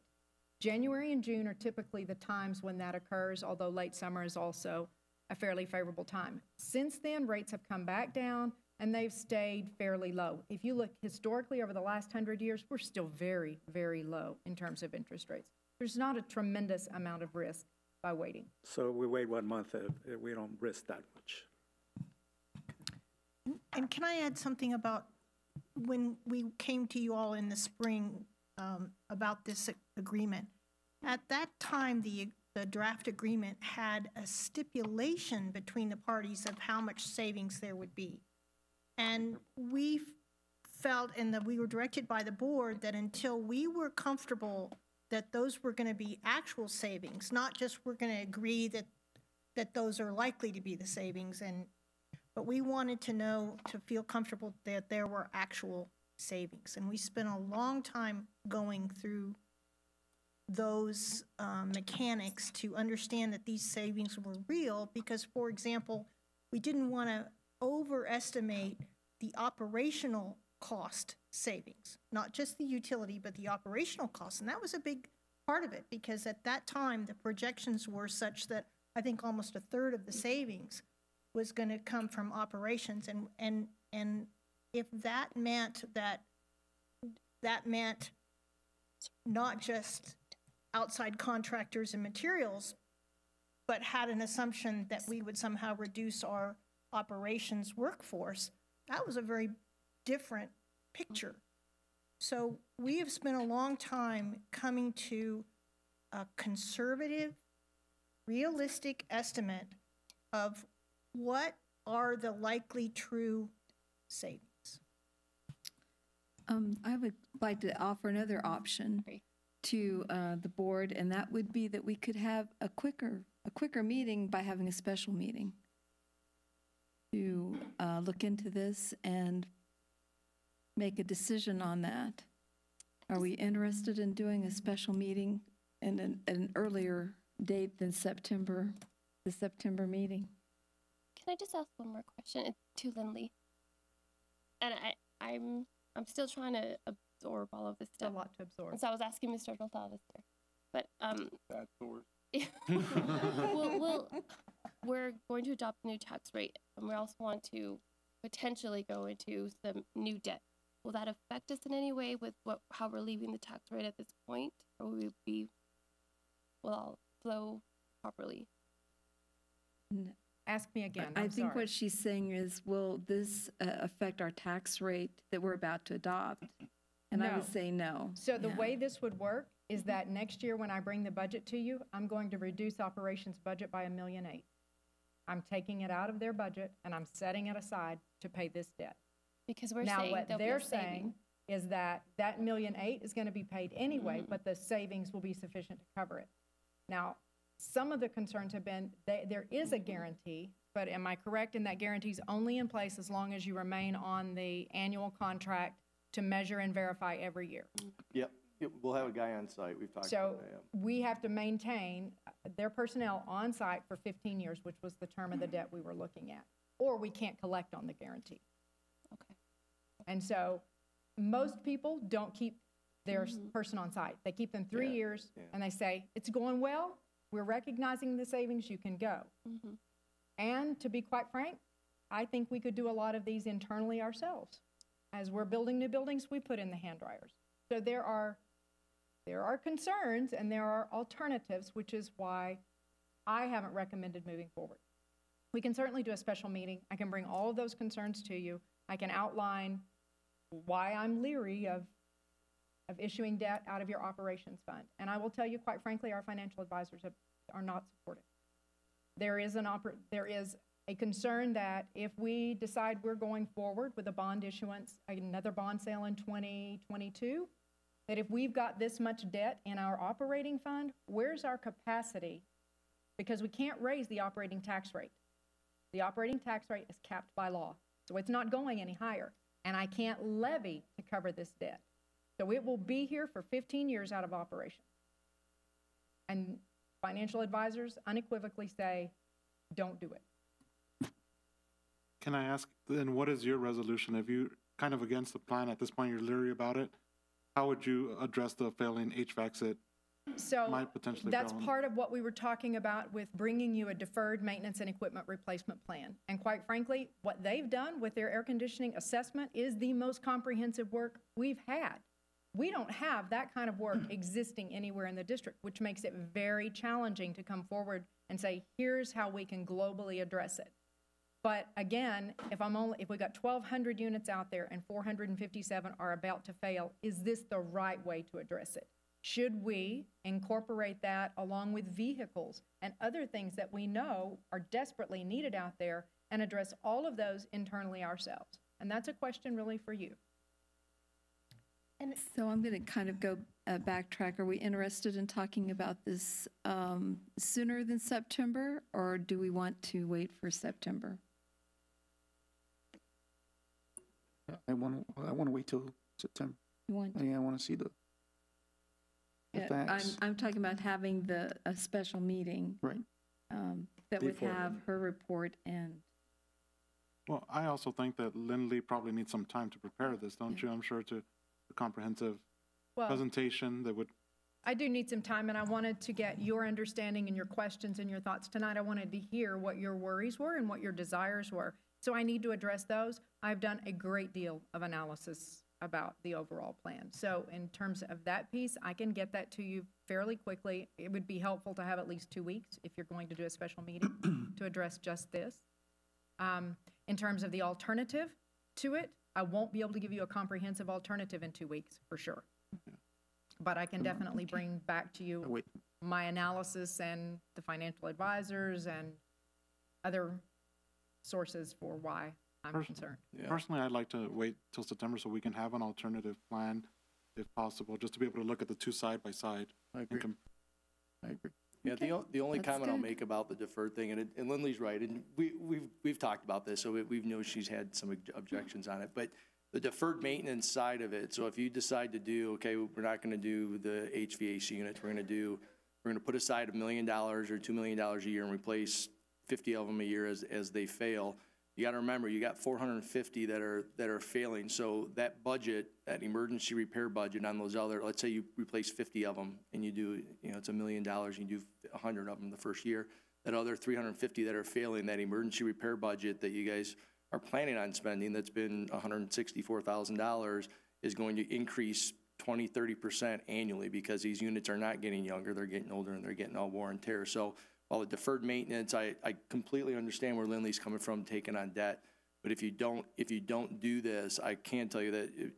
January and June are typically the times when that occurs, although late summer is also a fairly favorable time. Since then, rates have come back down and they've stayed fairly low. If you look historically over the last 100 years, we're still very, very low in terms of interest rates. There's not a tremendous amount of risk by waiting. So we wait 1 month, we don't risk that much. And can I add something about when we came to you all in the spring about this agreement? At that time, the draft agreement had a stipulation between the parties of how much savings there would be. And we felt, and that we were directed by the board, that until we were comfortable that those were going to be actual savings, not just we're going to agree that those are likely to be the savings, but we wanted to know, to feel comfortable that there were actual savings. And we spent a long time going through those mechanics to understand that these savings were real because, for example, we didn't want to overestimate the operational cost savings, not just the utility, but the operational costs. And that was a big part of it, because at that time, the projections were such that I think almost a third of the savings was going to come from operations. And if that meant not just outside contractors and materials, but had an assumption that we would somehow reduce our operations workforce, that was a very different picture. So we have spent a long time coming to a conservative, realistic estimate of what are the likely true savings. I would like to offer another option to the board, and that would be that we could have a quicker meeting by having a special meeting to look into this and make a decision on that. Are we interested in doing a special meeting in an earlier date than September, the September meeting? Can I just ask one more question? It's to Lindley. And I'm still trying to absorb all of this stuff. A lot to absorb. And so I was asking Mr. Gonzalez there. But Bad source. we're going to adopt a new tax rate, and we also want to potentially go into some new debt. Will that affect us in any way with how we're leaving the tax rate at this point, or will all flow properly? Ask me again. I think what she's saying is, will this affect our tax rate that we're about to adopt? And I would say no. So the way this would work is that next year when I bring the budget to you, I'm going to reduce operations budget by $1.8 million. I'm taking it out of their budget and I'm setting it aside to pay this debt. Because we're now saying what they're saying is that $1.8 million is going to be paid anyway, but the savings will be sufficient to cover it. Now, some of the concerns have been there is a guarantee, but am I correct in that guarantee is only in place as long as you remain on the annual contract to measure and verify every year? Yep. We'll have a guy on site. We've talked So about that. Yeah. we have to maintain their personnel on site for 15 years, which was the term of the debt we were looking at, or we can't collect on the guarantee. Okay. And so most people don't keep their person on site. They keep them 3 years and they say, it's going well. We're recognizing the savings, you can go. And to be quite frank, I think we could do a lot of these internally ourselves. As we're building new buildings, we put in the hand dryers. So there are concerns and there are alternatives, which is why I haven't recommended moving forward. We can certainly do a special meeting. I can bring all of those concerns to you. I can outline why I'm leery of issuing debt out of your operations fund. And I will tell you, quite frankly, our financial advisors are not supportive. There is a concern that if we decide we're going forward with a bond issuance, another bond sale in 2022, that if we've got this much debt in our operating fund, where's our capacity? Because we can't raise the operating tax rate. The operating tax rate is capped by law, so it's not going any higher. And I can't levy to cover this debt. So it will be here for 15 years out of operation. And financial advisors unequivocally say, don't do it. Can I ask, then what is your resolution? If you kind of against the plan at this point, you're leery about it, how would you address the failing HVACs that might potentially that's fail? part of what we were talking about with bringing you a deferred maintenance and equipment replacement plan. And quite frankly, what they've done with their air conditioning assessment is the most comprehensive work we've had. We don't have that kind of work existing anywhere in the district, which makes it very challenging to come forward and say, here's how we can globally address it. But again, if we got 1,200 units out there and 457 are about to fail, is this the right way to address it? Should we incorporate that along with vehicles and other things that we know are desperately needed out there and address all of those internally ourselves? And that's a question really for you. And so I'm going to kind of go backtrack. Are we interested in talking about this sooner than September, or do we want to wait for September? I want to wait till September. You want to? Yeah, I want to see the facts. I'm talking about having a special meeting. Right. That would Before. have her report and Well, I also think that Lindley probably needs some time to prepare this, don't you? I'm sure to a comprehensive Well, presentation that would, I do need some time, and I wanted to get your understanding and your questions and your thoughts tonight. I wanted to hear what your worries were and what your desires were. So I need to address those. I've done a great deal of analysis about the overall plan. So in terms of that piece, I can get that to you fairly quickly. It would be helpful to have at least 2 weeks if you're going to do a special meeting to address just this. In terms of the alternative to it, I won't be able to give you a comprehensive alternative in 2 weeks, for sure. But I can definitely bring back to you my analysis and the financial advisors and other sources for why I'm concerned. personally, I'd like to wait till September so we can have an alternative plan, if possible, just to be able to look at the two side by side. I agree. I agree. Yeah, the only That's comment I'll good. make about the deferred thing, and Lindley's right, and we've talked about this, so we've known she's had some objections on it, but the deferred maintenance side of it, so if you decide to do, okay, we're not gonna do the HVAC units, we're gonna put aside $1 million or $2 million a year and replace 50 of them a year as they fail. You gotta remember, you got 450 that are failing, so that budget, that emergency repair budget on those other, let's say you replace 50 of them and you do, it's $1 million, and you do 100 of them the first year, that other 350 that are failing, that emergency repair budget that you guys are planning on spending, that's been $164,000, is going to increase 20-30% annually, because these units are not getting younger, they're getting older, and they're getting all wear and tear. So while the deferred maintenance, I completely understand where Lindley's coming from, taking on debt, but if you don't do this, I can tell you that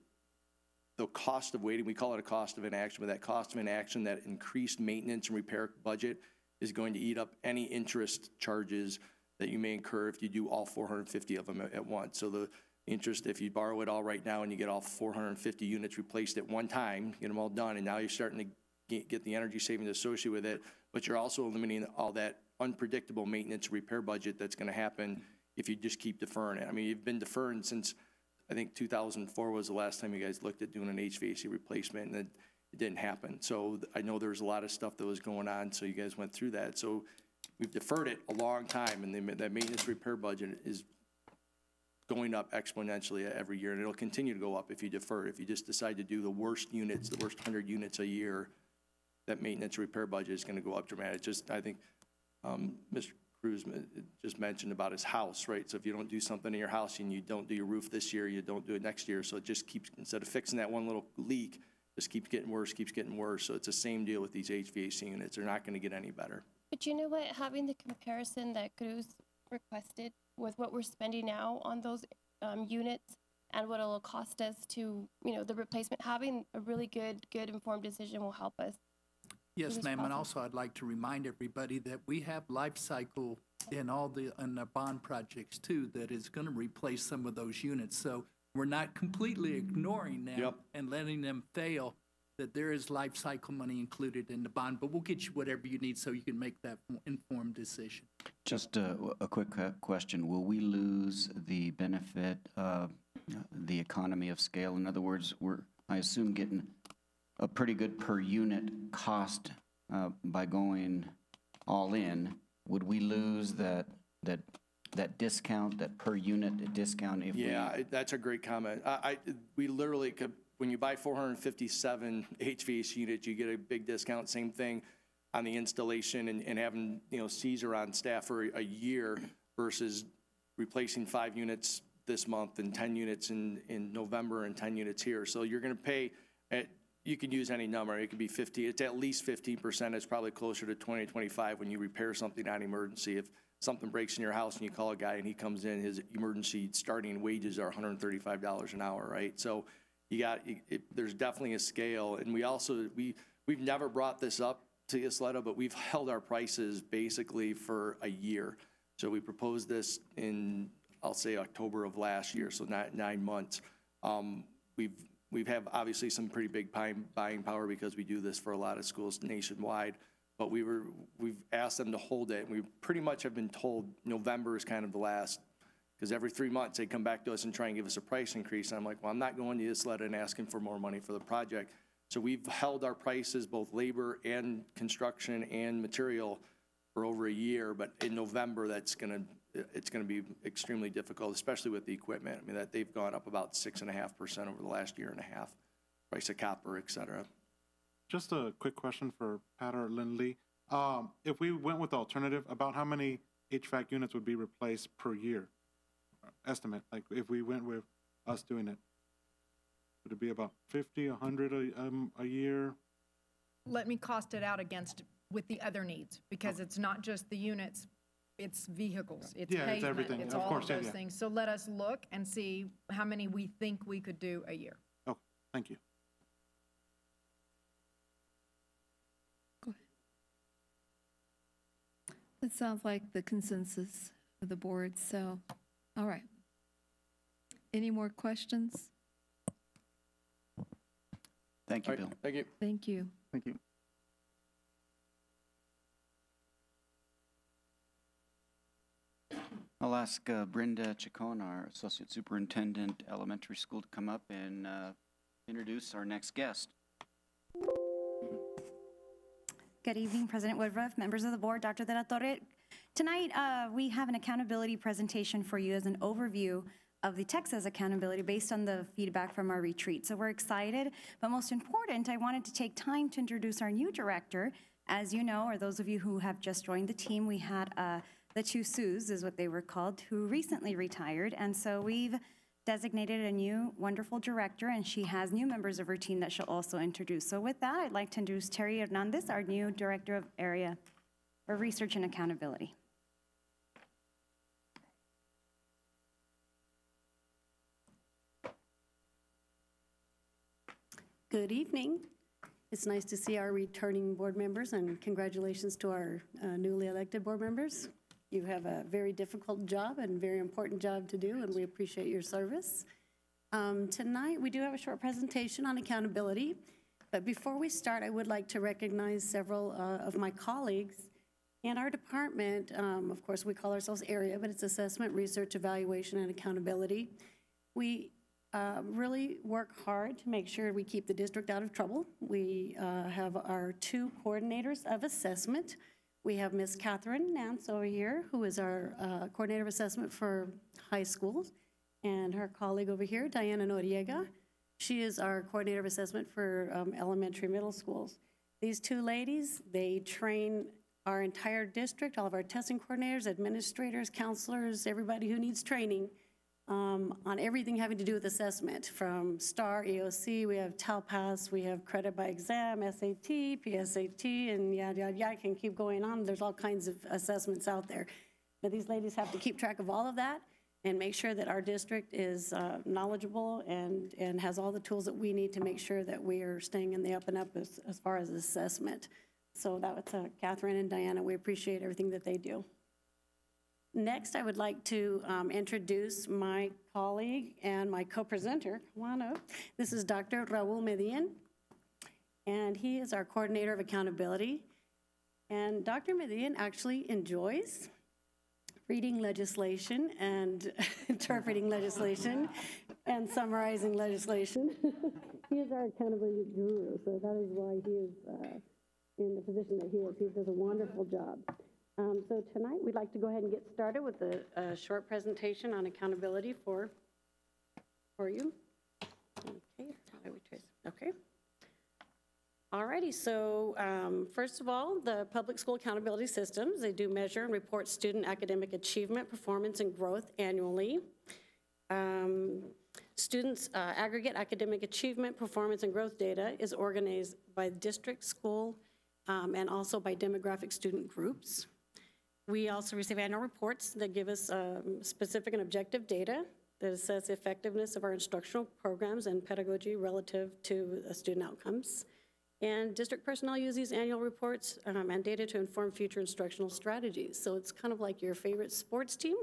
the cost of waiting, we call it a cost of inaction, but that cost of inaction, that increased maintenance and repair budget, is going to eat up any interest charges that you may incur if you do all 450 of them at once. So the interest, if you borrow it all right now and you get all 450 units replaced at one time, get them all done, and now you're starting to get the energy savings associated with it, but you're also eliminating all that unpredictable maintenance repair budget that's gonna happen if you just keep deferring it. I mean, you've been deferring since, I think 2004 was the last time you guys looked at doing an HVAC replacement, and it didn't happen. So I know there was a lot of stuff that was going on, so you guys went through that. So we've deferred it a long time, and that maintenance repair budget is going up exponentially every year, and it'll continue to go up if you defer. If you just decide to do the worst units, the worst 100 units a year, that maintenance repair budget is gonna go up dramatically. Just, I think, Mr. Cruz just mentioned about his house, right? So if you don't do something in your house and you don't do your roof this year, you don't do it next year, so it just keeps, instead of fixing that one little leak, just keeps getting worse, keeps getting worse. So it's the same deal with these HVAC units. They're not gonna get any better. But you know what, having the comparison that Cruz requested with what we're spending now on those units and what it'll cost us to, the replacement, having a really good informed decision will help us. Yes, ma'am, and also I'd like to remind everybody that we have life cycle in the bond projects too, that is gonna replace some of those units. So we're not completely ignoring them and letting them fail, that there is life cycle money included in the bond, but we'll get you whatever you need so you can make that informed decision. Just a quick question. Will we lose the benefit of the economy of scale? In other words, we're, I assume, getting a pretty good per unit cost by going all in. Would we lose that discount, that per unit discount if that's a great comment. We literally could, when you buy 457 HVAC units, you get a big discount. Same thing on the installation and having, Caesar on staff for a year versus replacing 5 units this month and 10 units in November and 10 units here. So you're gonna pay, you can use any number. It could be 50, it's at least 15%. It's probably closer to 20, 25 when you repair something on emergency. If something breaks in your house and you call a guy and he comes in, his emergency starting wages are $135 an hour, right? So there's definitely a scale. And we've never brought this up to Ysleta, but we've held our prices basically for a year. So we proposed this in, I'll say, October of last year, so 9 months. We've have obviously some pretty big buying power because we do this for a lot of schools nationwide, but we've asked them to hold it, and we pretty much have been told November is kind of the last, because every 3 months they come back to us and try and give us a price increase. And I'm like, well, I'm not going to Ysleta and asking for more money for the project. So we've held our prices, both labor and construction and material, for over a year, but in November it's going to be extremely difficult, especially with the equipment. I mean, that they've gone up about 6.5% over the last year and a half, price of copper, et cetera. Just a quick question for Pat or Lindley. If we went with the alternative, about how many HVAC units would be replaced per year? Estimate, like if we went with us doing it. Would it be about 50, 100 a year? Let me cost it out against, with the other needs, because it's not just the units, it's vehicles, it's Yeah, it's pavement, everything. it's Of all course, of yeah, those yeah. things. So let us look and see how many we think we could do a year. Oh, thank you. Go ahead. That sounds like the consensus of the board, so, all right. Any more questions? Thank you, All right, Bill. thank you. Thank you. Thank you. I'll ask Brenda Chacon, our Associate Superintendent, Elementary School, to come up and introduce our next guest. Good evening, President Woodruff, members of the board, Dr. De La Torre. Tonight, we have an accountability presentation for you as an overview of the Texas accountability based on the feedback from our retreat. So we're excited, but most important, I wanted to take time to introduce our new director. As you know, or those of you who have just joined the team, we had the two Sues, is what they were called, who recently retired. And so we've designated a new wonderful director, and she has new members of her team that she'll also introduce. So with that, I'd like to introduce Terry Hernandez, our new Director of Area for Research and Accountability. Good evening. It's nice to see our returning board members, and congratulations to our newly elected board members. You have a very difficult job and very important job to do, and we appreciate your service. Tonight, we do have a short presentation on accountability, but before we start, I would like to recognize several of my colleagues in our department. Of course, we call ourselves Area, but it's Assessment, Research, Evaluation, and Accountability. We really work hard to make sure we keep the district out of trouble. We have our two coordinators of assessment. We have Ms. Catherine Nance over here, who is our coordinator of assessment for high schools, and her colleague over here, Diana Noriega. She is our coordinator of assessment for elementary middle schools. These two ladies, they train our entire district, all of our testing coordinators, administrators, counselors, everybody who needs training on everything having to do with assessment, from STAR, EOC, we have TALPAS, we have credit by exam, SAT, PSAT, and yeah, I can keep going on. There's all kinds of assessments out there. But these ladies have to keep track of all of that and make sure that our district is knowledgeable and has all the tools that we need to make sure that we are staying in the up and up as far as assessment. So that was Catherine and Diana. We appreciate everything that they do. Next, I would like to introduce my colleague and my co-presenter. Come on up. This is Dr. Raul Medellin, and he is our coordinator of accountability. And Dr. Medellin actually enjoys reading legislation and interpreting legislation and summarizing legislation. He is our accountability guru, so that is why he is in the position that he is. He does a wonderful job. So tonight, we'd like to go ahead and get started with a short presentation on accountability for you. Okay, how do we trace? Okay. Alrighty, so first of all, the public school accountability systems, they do measure and report student academic achievement, performance, and growth annually. Students' aggregate academic achievement, performance, and growth data is organized by district, school, and also by demographic student groups. We also receive annual reports that give us specific and objective data that assess the effectiveness of our instructional programs and pedagogy relative to student outcomes. And district personnel use these annual reports and data to inform future instructional strategies. So it's kind of like your favorite sports team.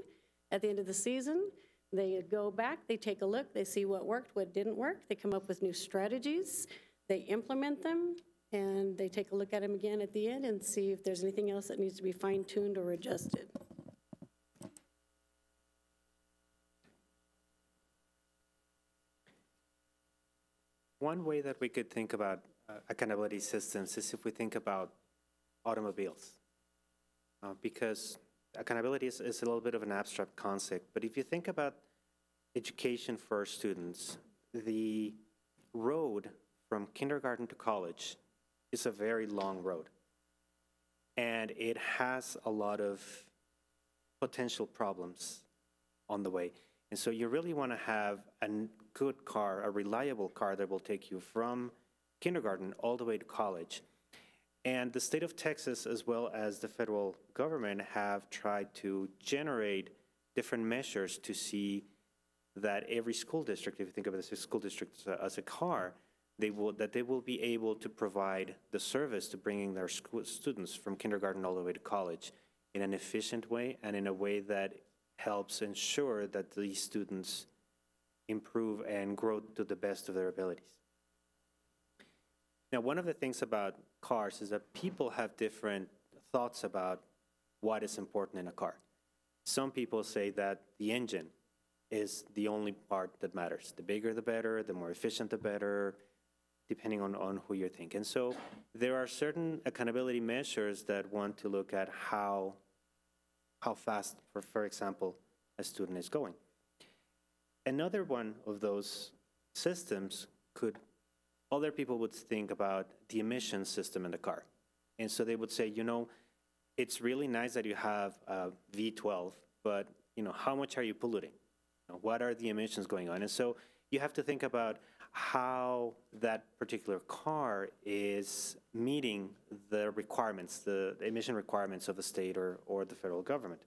At the end of the season, they go back, they take a look, they see what worked, what didn't work, they come up with new strategies, they implement them, and they take a look at them again at the end and see if there's anything else that needs to be fine-tuned or adjusted. One way that we could think about accountability systems is if we think about automobiles, because accountability is a little bit of an abstract concept, but if you think about education for our students, the road from kindergarten to college is a very long road. And it has a lot of potential problems on the way. And so you really want to have a good car, a reliable car that will take you from kindergarten all the way to college. And the state of Texas, as well as the federal government, have tried to generate different measures to see that every school district, if you think of it as a school district as a car, they will be able to provide the service to bringing their students from kindergarten all the way to college in an efficient way and in a way that helps ensure that these students improve and grow to the best of their abilities. Now, one of the things about cars is that people have different thoughts about what is important in a car. Some people say that the engine is the only part that matters. The bigger, the better, the more efficient, the better, depending on who you're thinking. So there are certain accountability measures that want to look at how fast, for example, a student is going. Another one of those systems other people would think about the emission system in the car. And so they would say, you know, it's really nice that you have a V12, but, you know, how much are you polluting? You know, what are the emissions going on? And so you have to think about how that particular car is meeting the requirements, the emission requirements of the state or the federal government.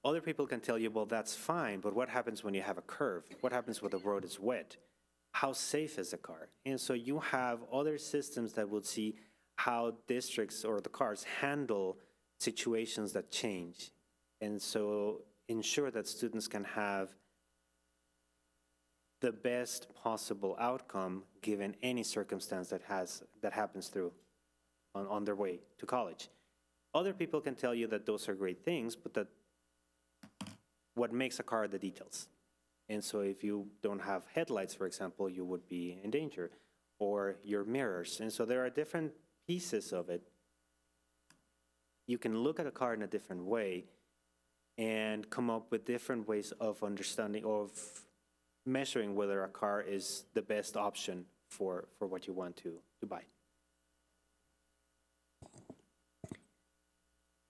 Other people can tell you, well, that's fine, but what happens when you have a curve? What happens when the road is wet? How safe is the car? And so you have other systems that will see how districts or the cars handle situations that change. And so ensure that students can have the best possible outcome given any circumstance that happens on their way to college. Other people can tell you that those are great things, but that what makes a car are the details. And so if you don't have headlights, for example, you would be in danger, or your mirrors. And so there are different pieces of it. You can look at a car in a different way and come up with different ways of understanding, of measuring whether a car is the best option for what you want to buy.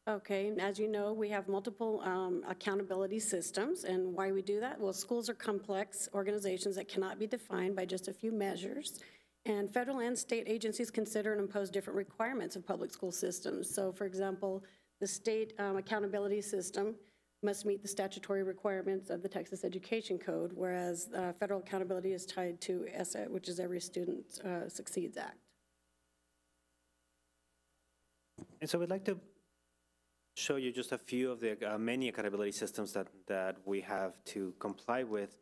Okay, and as you know, we have multiple accountability systems, and why we do that? Well, schools are complex organizations that cannot be defined by just a few measures, and federal and state agencies consider and impose different requirements of public school systems. So, for example, the state accountability system must meet the statutory requirements of the Texas Education Code, whereas federal accountability is tied to ESSA, which is Every Student Succeeds Act. And so we'd like to show you just a few of the many accountability systems that we have to comply with.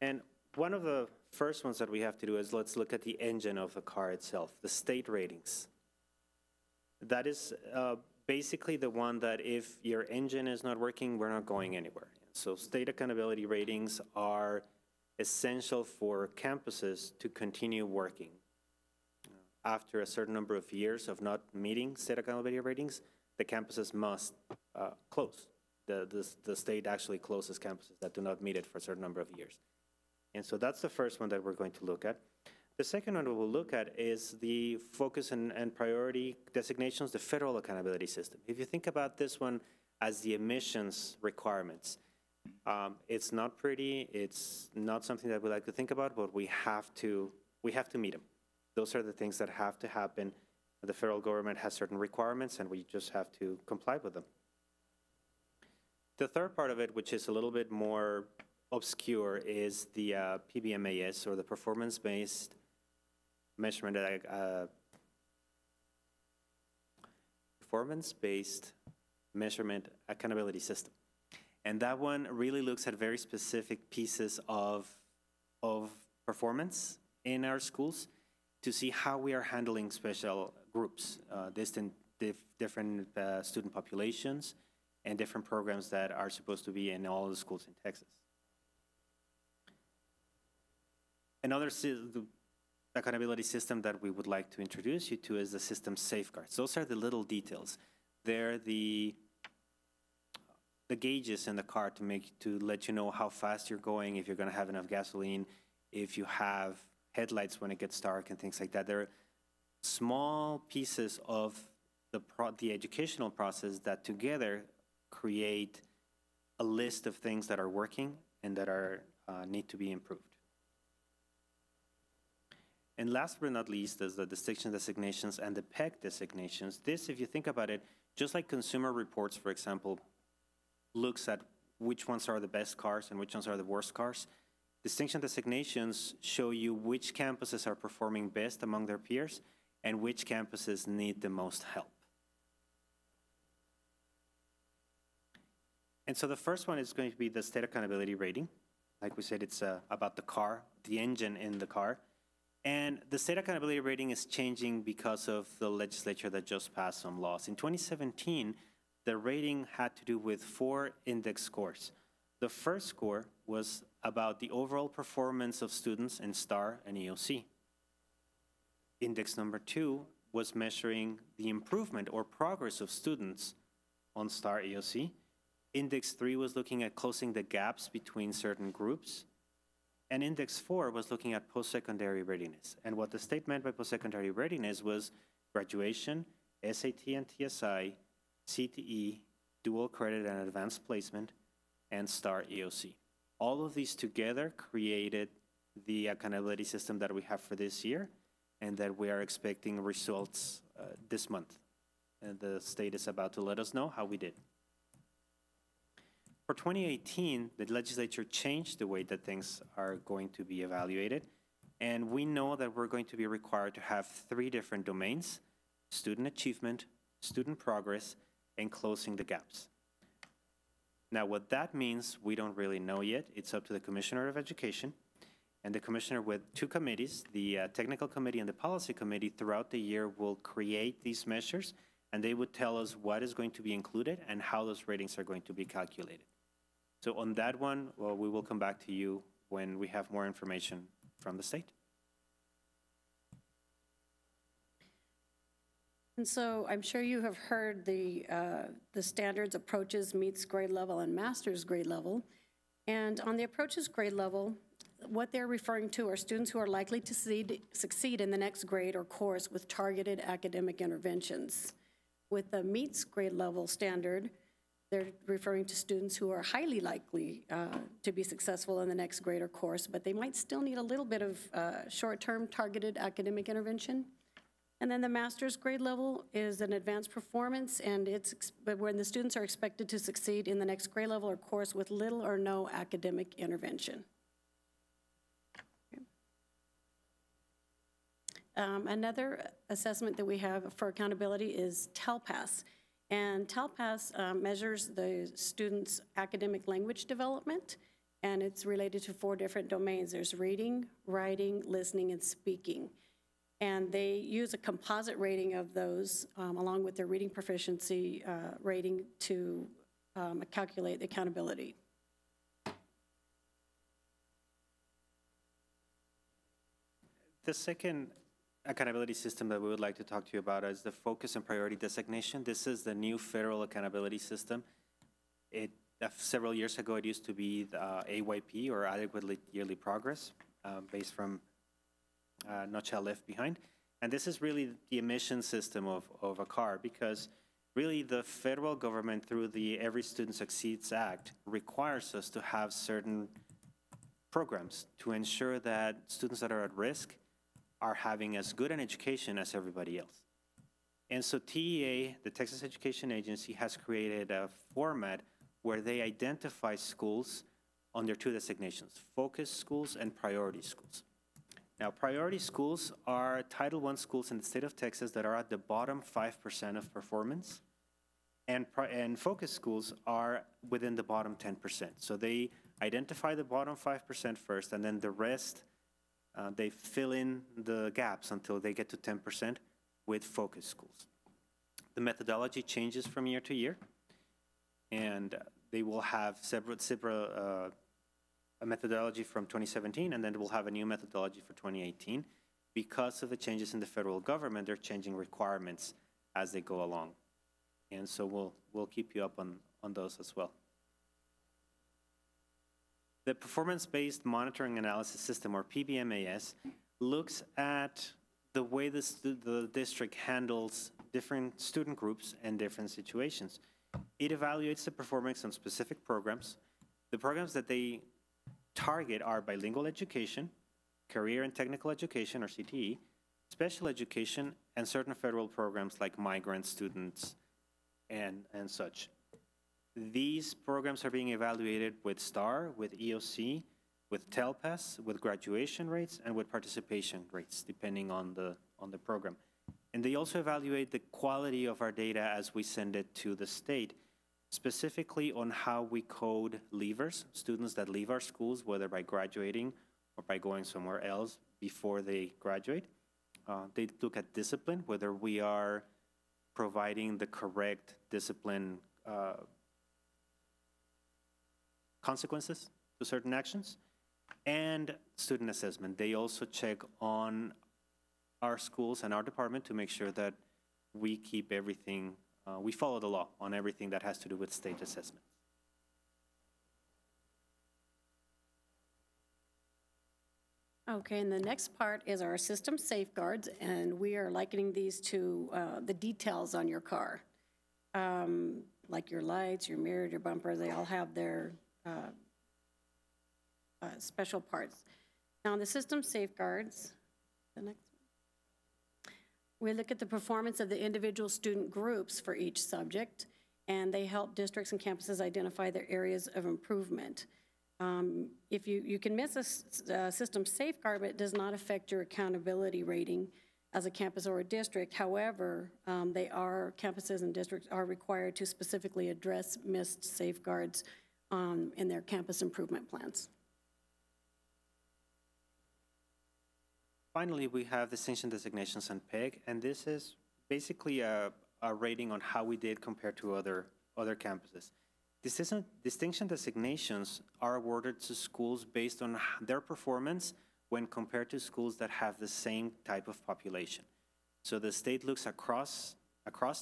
And one of the first ones that we have to do is let's look at the engine of the car itself, the state ratings. That is basically the one that if your engine is not working, we're not going anywhere. So state accountability ratings are essential for campuses to continue working. After a certain number of years of not meeting state accountability ratings, the campuses must close. The state actually closes campuses that do not meet it for a certain number of years. And so that's the first one that we're going to look at. The second one we will look at is the focus and priority designations, the federal accountability system. If you think about this one as the emissions requirements, it's not pretty, it's not something that we like to think about, but we have to meet them. Those are the things that have to happen. The federal government has certain requirements, and we just have to comply with them. The third part of it, which is a little bit more obscure, is the PBMAS, or the performance-based measurement, performance-based measurement accountability system. And that one really looks at very specific pieces of performance in our schools to see how we are handling special groups, different student populations, and different programs that are supposed to be in all the schools in Texas. Another accountability system that we would like to introduce you to is the system safeguards. Those are the little details. They're the the gauges in the car to let you know how fast you're going, if you're going to have enough gasoline, if you have headlights when it gets dark and things like that. There are small pieces of the educational process that together create a list of things that are working and that are need to be improved. And last but not least is the distinction designations and the PEC designations. This, if you think about it, just like consumer reports, for example, looks at which ones are the best cars and which ones are the worst cars, distinction designations show you which campuses are performing best among their peers and which campuses need the most help. And so the first one is going to be the state accountability rating. Like we said, it's about the car, the engine in the car. And the state accountability rating is changing because of the legislature that just passed some laws. In 2017, the rating had to do with 4 index scores. The first score was about the overall performance of students in STAR and EOC. Index number 2 was measuring the improvement or progress of students on STAR EOC. Index 3 was looking at closing the gaps between certain groups. And Index 4 was looking at post-secondary readiness. And what the state meant by post-secondary readiness was graduation, SAT and TSI, CTE, dual credit and advanced placement, and STAR EOC. All of these together created the accountability system that we have for this year and that we are expecting results this month. And the state is about to let us know how we did. For 2018, the legislature changed the way that things are going to be evaluated, and we know that we're going to be required to have 3 different domains: student achievement, student progress, and closing the gaps. Now, what that means, we don't really know yet. It's up to the Commissioner of Education, and the Commissioner with 2 committees, the Technical Committee and the Policy Committee, throughout the year will create these measures, and they would tell us what is going to be included and how those ratings are going to be calculated. So on that one, well, we will come back to you when we have more information from the state. And so I'm sure you have heard the standards approaches meets grade level and master's grade level. And on the approaches grade level, what they're referring to are students who are likely to succeed in the next grade or course with targeted academic interventions. With the meets grade level standard, they're referring to students who are highly likely to be successful in the next grade or course, but they might still need a little bit of short-term targeted academic intervention. And then the master's grade level is an advanced performance, and but when the students are expected to succeed in the next grade level or course with little or no academic intervention. Another assessment that we have for accountability is TELPAS. And TELPAS measures the students' academic language development, and it's related to 4 different domains. There's reading, writing, listening, and speaking. And they use a composite rating of those along with their reading proficiency rating to calculate the accountability. The second accountability system that we would like to talk to you about is the focus and priority designation. This is the new federal accountability system. Several years ago, it used to be the AYP, or Adequate Yearly Progress, based from No Child Left Behind. And this is really the emission system of a car, because really the federal government, through the Every Student Succeeds Act, requires us to have certain programs to ensure that students that are at risk are having as good an education as everybody else. And so TEA, the Texas Education Agency, has created a format where they identify schools under 2 designations: focus schools and priority schools. Now, priority schools are Title I schools in the state of Texas that are at the bottom 5% of performance, and focus schools are within the bottom 10%. So they identify the bottom 5% first, and then the rest, they fill in the gaps until they get to 10% with focus schools. The methodology changes from year to year, and they will have a methodology from 2017, and then we'll have a new methodology for 2018. Because of the changes in the federal government, they're changing requirements as they go along. And so we'll keep you up on those as well. The Performance-Based Monitoring Analysis System, or PBMAS, looks at the way the district handles different student groups and different situations. It evaluates the performance on specific programs. The programs that they target are bilingual education, career and technical education, or CTE, special education, and certain federal programs like migrant students and such. These programs are being evaluated with STAR, with EOC, with TELPAS, with graduation rates, and with participation rates, depending on the program. And they also evaluate the quality of our data as we send it to the state, specifically on how we code leavers, students that leave our schools, whether by graduating or by going somewhere else before they graduate. They look at discipline, whether we are providing the correct discipline consequences to certain actions, and student assessment. They also check on our schools and our department to make sure that we keep everything, we follow the law on everything that has to do with state assessment. Okay, and the next part is our system safeguards, and we are likening these to the details on your car. Like your lights, your mirror, your bumper, they all have their special parts. Now, the system safeguards, the next one. We look at the performance of the individual student groups for each subject, and they help districts and campuses identify their areas of improvement. If you can miss a system safeguard, but it does not affect your accountability rating as a campus or a district. However, campuses and districts are required to specifically address missed safeguards in their campus improvement plans. Finally, we have distinction designations and PEG, and this is basically a rating on how we did compared to other campuses. Distinction designations are awarded to schools based on their performance when compared to schools that have the same type of population. So the state looks across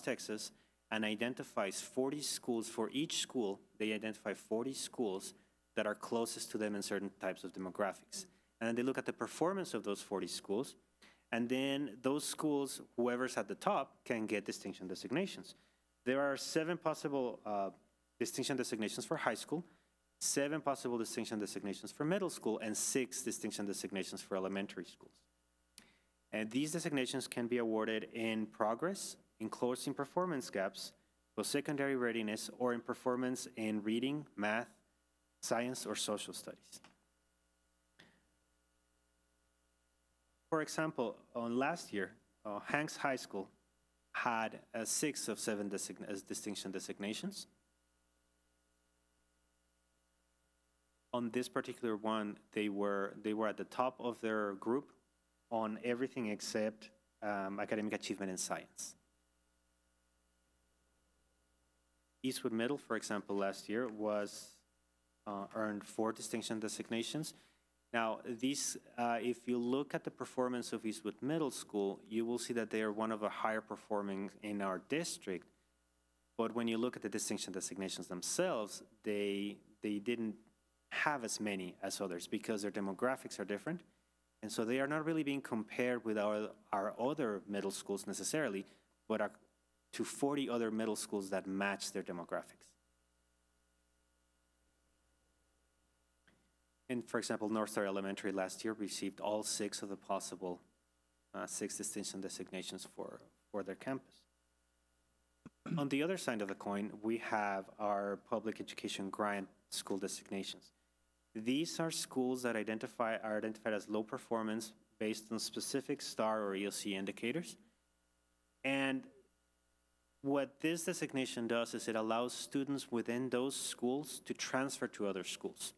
Texas and identifies 40 schools. For each school, they identify 40 schools that are closest to them in certain types of demographics. And then they look at the performance of those 40 schools, and then those schools, whoever's at the top, can get distinction designations. There are 7 possible distinction designations for high school, 7 possible distinction designations for middle school, and 6 distinction designations for elementary schools. And these designations can be awarded in progress, in closing performance gaps, post-secondary readiness, or in performance in reading, math, science, or social studies. For example, on last year, Hanks High School had 6 of 7 distinction designations. On this particular one, they were at the top of their group on everything except academic achievement in science. Eastwood Middle, for example, last year earned 4 distinction designations. Now, these, if you look at the performance of Eastwood Middle School, you will see that they are one of the higher performing in our district. But when you look at the distinction designations themselves, they didn't have as many as others because their demographics are different. And so they are not really being compared with our other middle schools necessarily, but are to 40 other middle schools that match their demographics. And for example, North Star Elementary last year received all 6 of the possible 6 distinction designations for their campus. On the other side of the coin, we have our public education grant school designations. These are schools that are identified as low performance based on specific STAR or EOC indicators. And what this designation does is it allows students within those schools to transfer to other schools.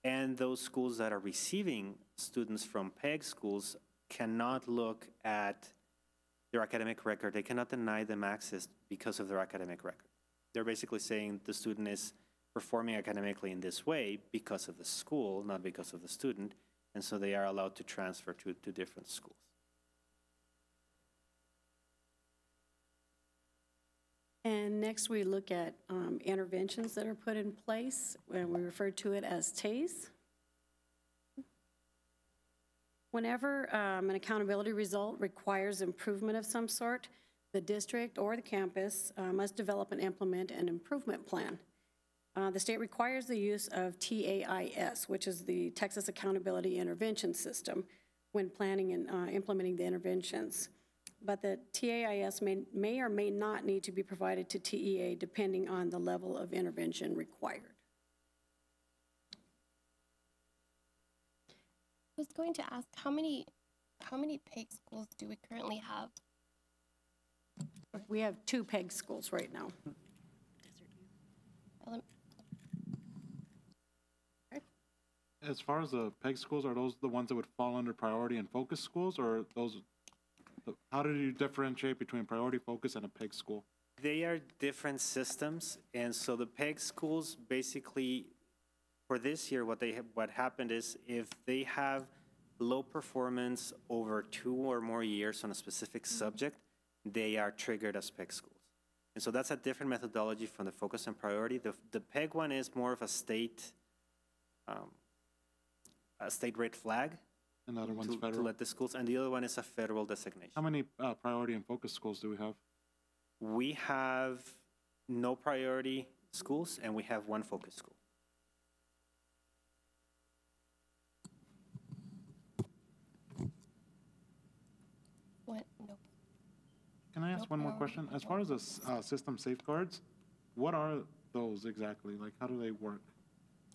And those schools that are receiving students from PEG schools cannot look at their academic record. They cannot deny them access because of their academic record. They're basically saying the student is performing academically in this way because of the school, not because of the student, and so they are allowed to transfer to different schools. And next, we look at interventions that are put in place, and we refer to it as TASE. Whenever an accountability result requires improvement of some sort, the district or the campus must develop and implement an improvement plan. The state requires the use of TAIS, which is the Texas Accountability Intervention System, when planning and implementing the interventions. But the TAIS may or may not need to be provided to TEA depending on the level of intervention required. I was going to ask, how many PEG schools do we currently have? We have 2 PEG schools right now. As far as the PEG schools, are those the ones that would fall under priority and focus schools, or those, how do you differentiate between priority, focus, and a PEG school? They are different systems, and so the PEG schools basically, for this year, what happened is if they have low performance over 2 or more years on a specific subject, they are triggered as PEG schools. And so that's a different methodology from the focus and priority. The PEG one is more of a state red flag. Another one's to federal. let the schools, and the other one is a federal designation. How many priority and focus schools do we have? We have no priority schools, and we have 1 focus school. What? No. Can I ask one more question? As far as the system safeguards, what are those exactly? Like, how do they work?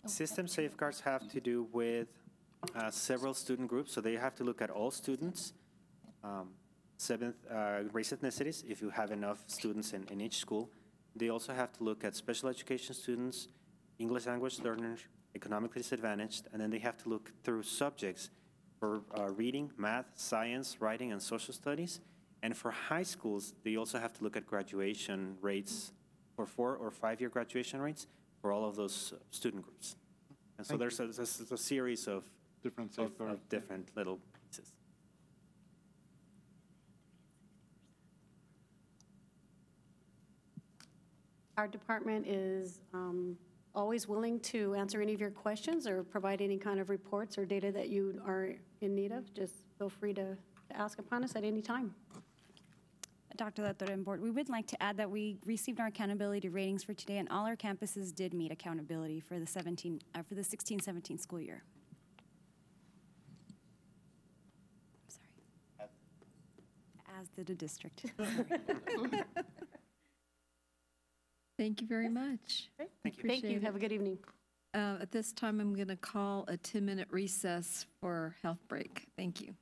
System safeguards have to do with several student groups, so they have to look at all students, 7 race ethnicities, if you have enough students in each school. They also have to look at special education students, English language learners, economically disadvantaged, and then they have to look through subjects for reading, math, science, writing, and social studies. And for high schools, they also have to look at graduation rates for 4 or 5 year graduation rates for all of those student groups. And so there's a series of different safeguards, of different little pieces. Our department is always willing to answer any of your questions or provide any kind of reports or data that you are in need of. Just feel free to ask upon us at any time. Dr. La Torre and Board, we would like to add that we received our accountability ratings for today, and all our campuses did meet accountability for the 16-17 school year. I'm sorry. As did the district. Thank you very much. Thank you. Thank you. Have a good evening. At this time, I'm going to call a 10-minute recess for health break. Thank you.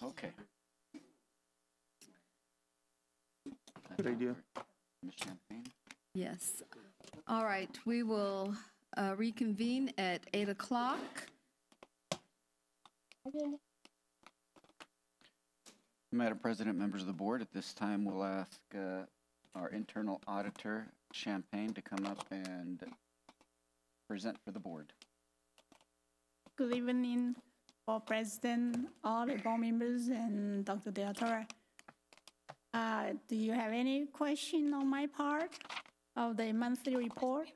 Okay. Good idea. Ms. Champagne? Yes. All right, we will reconvene at 8 o'clock. Madam President, members of the board, at this time we'll ask our internal auditor, Champagne, to come up and present for the board. Good evening, Board President, all the board members, and Dr. De La Torre. Do you have any question on my part of the monthly report?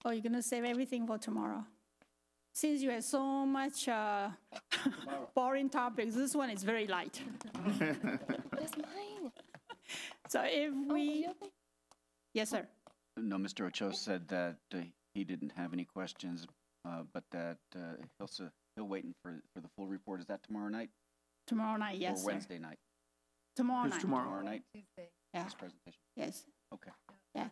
Or you're gonna save everything for tomorrow? Since you have so much boring topics, this one is very light. That's mine. So if we, yes, sir. No, Mr. Ochoa said that he didn't have any questions, but that he'll wait for the full report. Is that tomorrow night? Tomorrow night, yes, or sir. Wednesday night? Tomorrow night. Tomorrow night? Tuesday. Yeah. This presentation? Yes. Okay. Yeah.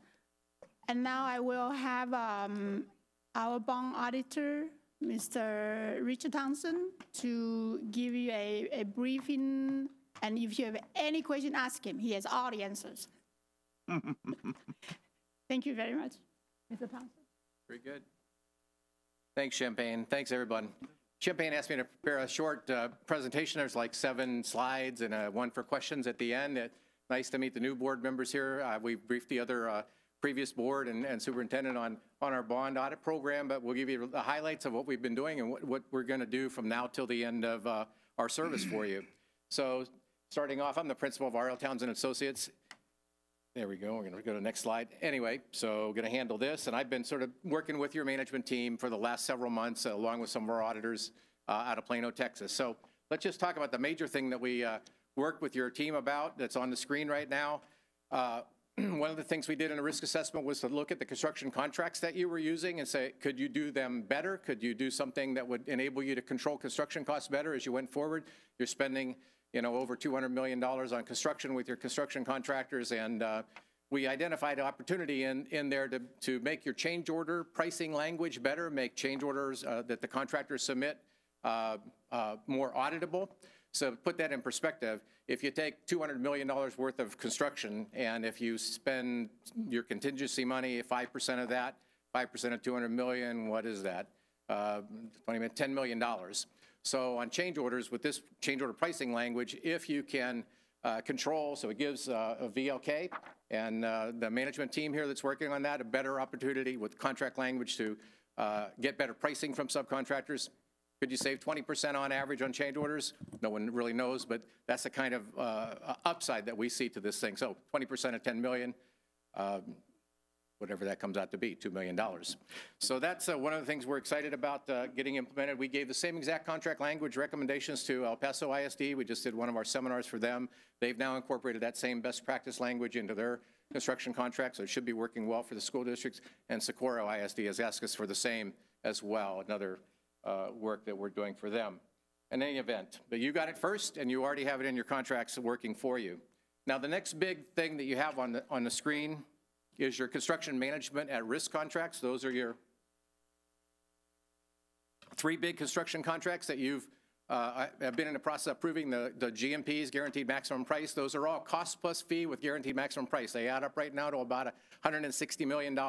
And now I will have our bond auditor, Mr. Richard Townsend, to give you a briefing. And if you have any question, ask him. He has all the answers. Thank you very much, Mr. Townsend. Very good. Thanks, Champagne. Thanks, everyone. Champagne asked me to prepare a short presentation. There's like 7 slides and one for questions at the end. Nice to meet the new board members here. We briefed the other previous board and superintendent on our bond audit program, but we'll give you the highlights of what we've been doing and what we're going to do from now till the end of our service for you. So starting off, I'm the principal of R.L. Townsend Associates. There we go. We're going to go to the next slide. Anyway, so going to handle this, and I've been sort of working with your management team for the last several months, along with some of our auditors out of Plano, Texas. So let's just talk about the major thing that we worked with your team about that's on the screen right now. One of the things we did in a risk assessment was to look at the construction contracts that you were using and say, could you do them better? Could you do something that would enable you to control construction costs better as you went forward? You're spending, you know, over $200 million on construction with your construction contractors, and we identified opportunity in there to make your change order pricing language better, make change orders that the contractors submit more auditable. So to put that in perspective, if you take $200 million worth of construction, and if you spend your contingency money, 5% of that, 5% of 200 million, what is that? $10 million. So on change orders, with this change order pricing language, if you can control, so it gives a VLK and the management team here that's working on that a better opportunity with contract language to get better pricing from subcontractors. Could you save 20% on average on change orders? No one really knows, but that's the kind of upside that we see to this thing. So 20% of 10 million, whatever that comes out to be, $2 million. So that's one of the things we're excited about getting implemented. We gave the same exact contract language recommendations to El Paso ISD. We just did one of our seminars for them. They've now incorporated that same best practice language into their construction contracts, so it should be working well for the school districts. And Socorro ISD has asked us for the same as well, another work that we're doing for them. In any event, but you got it first, and you already have it in your contracts working for you. Now, the next big thing that you have on the screen is your construction management at risk contracts. Those are your 3 big construction contracts that you've have been in the process of approving, the GMPs, guaranteed maximum price. Those are all cost plus fee with guaranteed maximum price. They add up right now to about $160 million.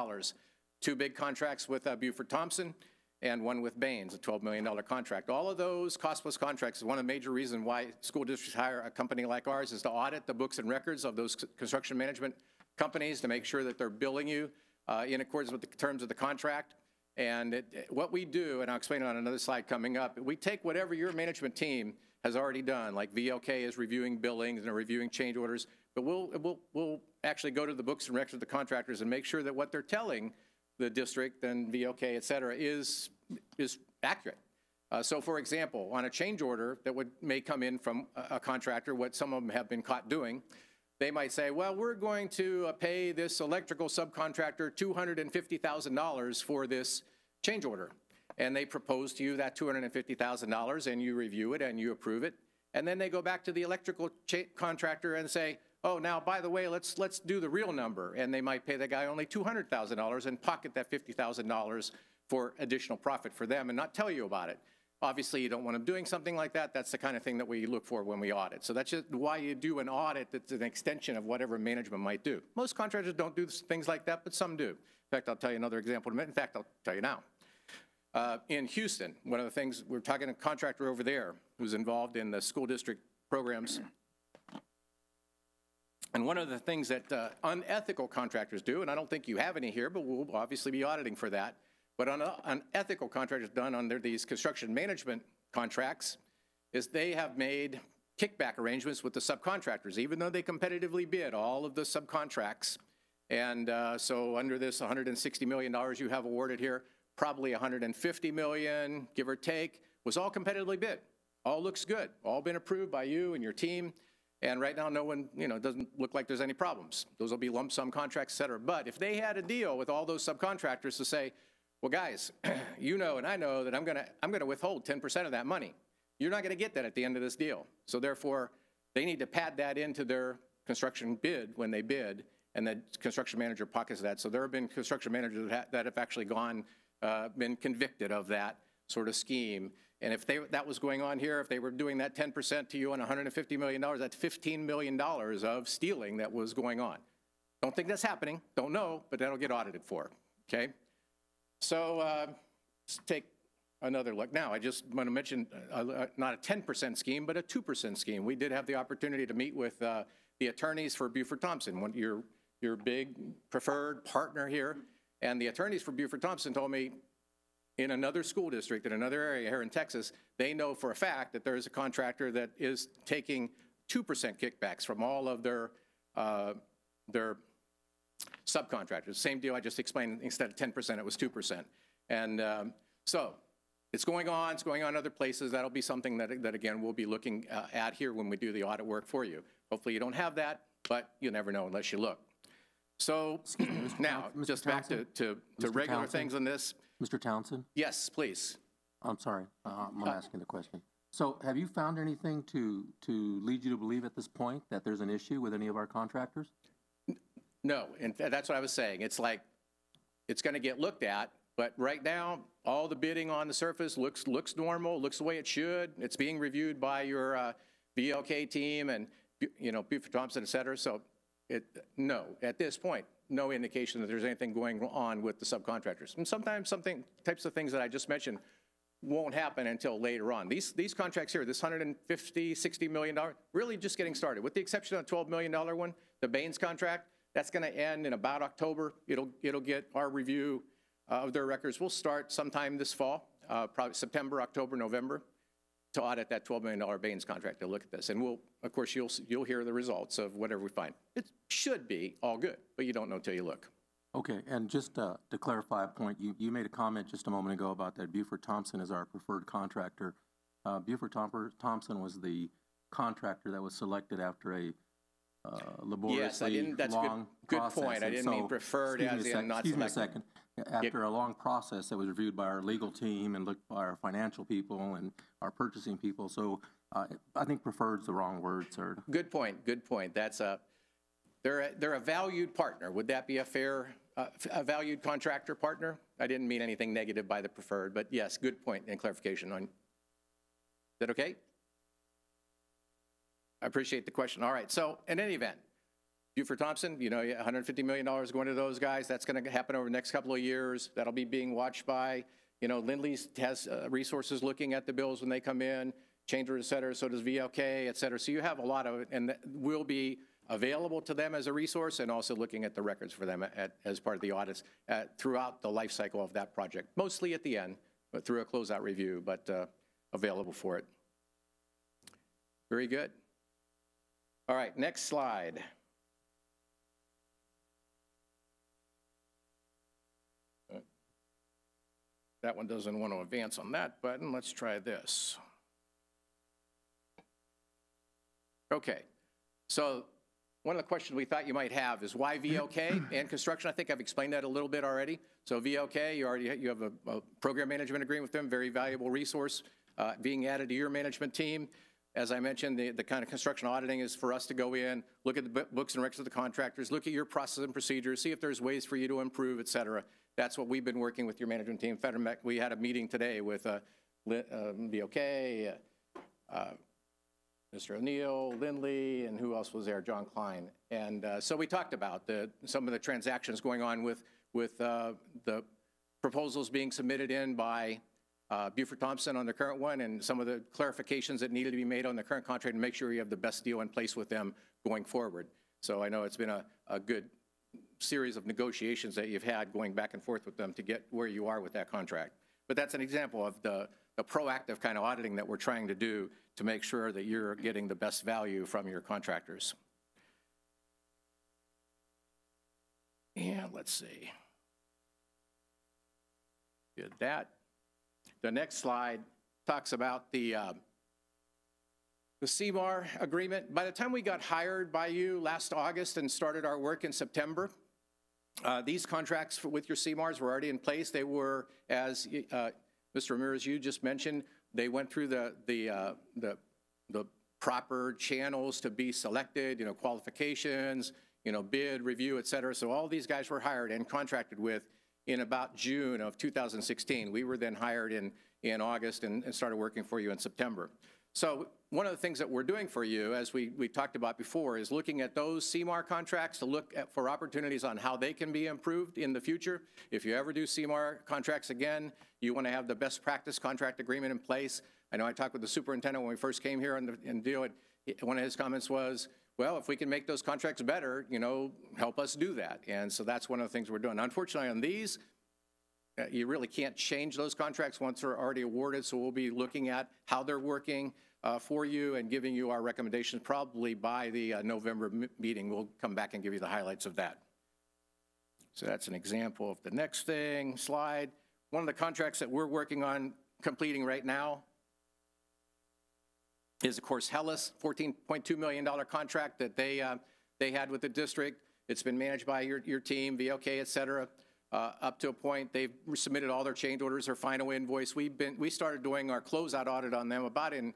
2 big contracts with Buford Thompson and one with Baines, a $12 million contract. All of those cost plus contracts is one of the major reasons why school districts hire a company like ours, is to audit the books and records of those construction management companies to make sure that they're billing you in accordance with the terms of the contract. And what we do, and I'll explain it on another slide coming up, we take whatever your management team has already done, like VLK is reviewing billings and reviewing change orders, but we'll actually go to the books and records of the contractors and make sure that what they're telling the district and VLK, et cetera, is accurate. So for example, on a change order that may come in from a contractor, what some of them have been caught doing, they might say, well, we're going to pay this electrical subcontractor $250,000 for this change order. And they propose to you that $250,000, and you review it and you approve it. And then they go back to the electrical contractor and say, oh, now, by the way, let's do the real number. And they might pay the guy only $200,000 and pocket that $50,000 for additional profit for them and not tell you about it. Obviously, you don't want them doing something like that. That's the kind of thing that we look for when we audit. So that's just why you do an audit that's an extension of whatever management might do. Most contractors don't do things like that, but some do. In fact, I'll tell you another example in a minute. In fact, I'll tell you now. In Houston, one of the things, we're talking to a contractor over there who's involved in the school district programs. And one of the things that unethical contractors do, and I don't think you have any here, but we'll obviously be auditing for that, but unethical contractors done under these construction management contracts is they have made kickback arrangements with the subcontractors, even though they competitively bid all of the subcontracts. And so under this $160 million you have awarded here, probably $150 million, give or take, was all competitively bid. All looks good, all been approved by you and your team. And right now, no one, doesn't look like there's any problems. Those will be lump sum contracts, et cetera. But if they had a deal with all those subcontractors to say, well, guys, you know and I know that I'm gonna withhold 10% of that money. You're not gonna get that at the end of this deal. So therefore, they need to pad that into their construction bid when they bid, and the construction manager pockets that. So there have been construction managers that have actually been convicted of that sort of scheme. And if that was going on here, if they were doing that 10% to you on $150 million, that's $15 million of stealing that was going on. Don't think that's happening, don't know, but that'll get audited for, okay? So let's take another look. Now, I just want to mention not a 10% scheme, but a 2% scheme. We did have the opportunity to meet with the attorneys for Buford Thompson, your big preferred partner here. And the attorneys for Buford Thompson told me, in another school district, in another area here in Texas, they know for a fact that there is a contractor that is taking 2% kickbacks from all of their subcontractors. Same deal I just explained, instead of 10%, it was 2%. And so it's going on other places. That'll be something that again, we'll be looking at here when we do the audit work for you. Hopefully you don't have that, but you never know unless you look. So now, just back to regular things on this. Mr. Townsend? Yes, please. I'm sorry, I'm asking the question. So have you found anything to lead you to believe at this point that there's an issue with any of our contractors? No, and that's what I was saying. It's like, it's gonna get looked at, but right now, all the bidding on the surface looks normal, looks the way it should. It's being reviewed by your VLK team and, Buford Thompson, et cetera. So no, at this point, no indication that there's anything going on with the subcontractors. And sometimes types of things that I just mentioned won't happen until later on. These contracts here, this $150, $60 million, really just getting started. With the exception of the $12 million one, the Baines contract, that's gonna end in about October. It'll get our review of their records. We'll start sometime this fall, probably September, October, November, to audit that $12 million Baines contract to look at this. And of course, you'll hear the results of whatever we find. It should be all good, but you don't know till you look. Okay, and just to clarify a point, you made a comment just a moment ago about that Buford Thompson is our preferred contractor. Buford Thompson was the contractor that was selected after a laboriously long good process. Point. I didn't mean preferred as in not selected. Excuse me a second. After a long process that was reviewed by our legal team and looked by our financial people and our purchasing people. So I think preferred's the wrong word, sir. Good point. Good point. That's they're a valued partner. Would that be a fair, a valued contractor partner? I didn't mean anything negative by the preferred, but yes, good point and clarification on. Is that okay? I appreciate the question. All right. So in any event, Buford Thompson, $150 million going to those guys. That's going to happen over the next couple of years. That'll be being watched by, Lindley's has resources looking at the bills when they come in, Changer, et cetera. So does VLK, et cetera. So you have a lot of it, and that will be available to them as a resource, and also looking at the records for them as part of the audits throughout the life cycle of that project. Mostly at the end, but through a closeout review, but available for it. Very good. All right, next slide. That one doesn't want to advance on that button. Let's try this. Okay, so one of the questions we thought you might have is why VLK and construction? I think I've explained that a little bit already. So VLK, you have a program management agreement with them, very valuable resource being added to your management team. As I mentioned, the kind of construction auditing is for us to go in, look at the books and records of the contractors, look at your process and procedures, see if there's ways for you to improve, et cetera. That's what we've been working with your management team. We had a meeting today with VOK, Mr. O'Neill, Lindley, and who else was there? John Klein. And so we talked about some of the transactions going on with the proposals being submitted in by Buford Thompson on the current one, and some of the clarifications that needed to be made on the current contract to make sure you have the best deal in place with them going forward. So I know it's been a good series of negotiations that you've had going back and forth with them to get where you are with that contract. But that's an example of the proactive kind of auditing that we're trying to do to make sure that you're getting the best value from your contractors. And let's see. Did that. The next slide talks about the CMAR agreement. By the time we got hired by you last August and started our work in September, these contracts with your CMARs were already in place. They were, as Mr. Ramirez, you just mentioned, they went through the proper channels to be selected, qualifications, bid, review, et cetera. So all these guys were hired and contracted with in about June of 2016. We were then hired in August and started working for you in September. So one of the things that we're doing for you, as we talked about before, is looking at those CMAR contracts to look for opportunities on how they can be improved in the future. If you ever do CMAR contracts again, you want to have the best practice contract agreement in place. I know I talked with the superintendent when we first came here and deal with, one of his comments was, well, if we can make those contracts better, help us do that. And so that's one of the things we're doing. Unfortunately, on these, you really can't change those contracts once they're already awarded, so we'll be looking at how they're working for you and giving you our recommendations probably by the November meeting. We'll come back and give you the highlights of that. So that's an example of the next slide. One of the contracts that we're working on completing right now is, of course, Hellas, $14.2 million contract that they had with the district. It's been managed by your team, VOK, et cetera. Up to a point, they've submitted all their change orders, their final invoice. We started doing our closeout audit on them about in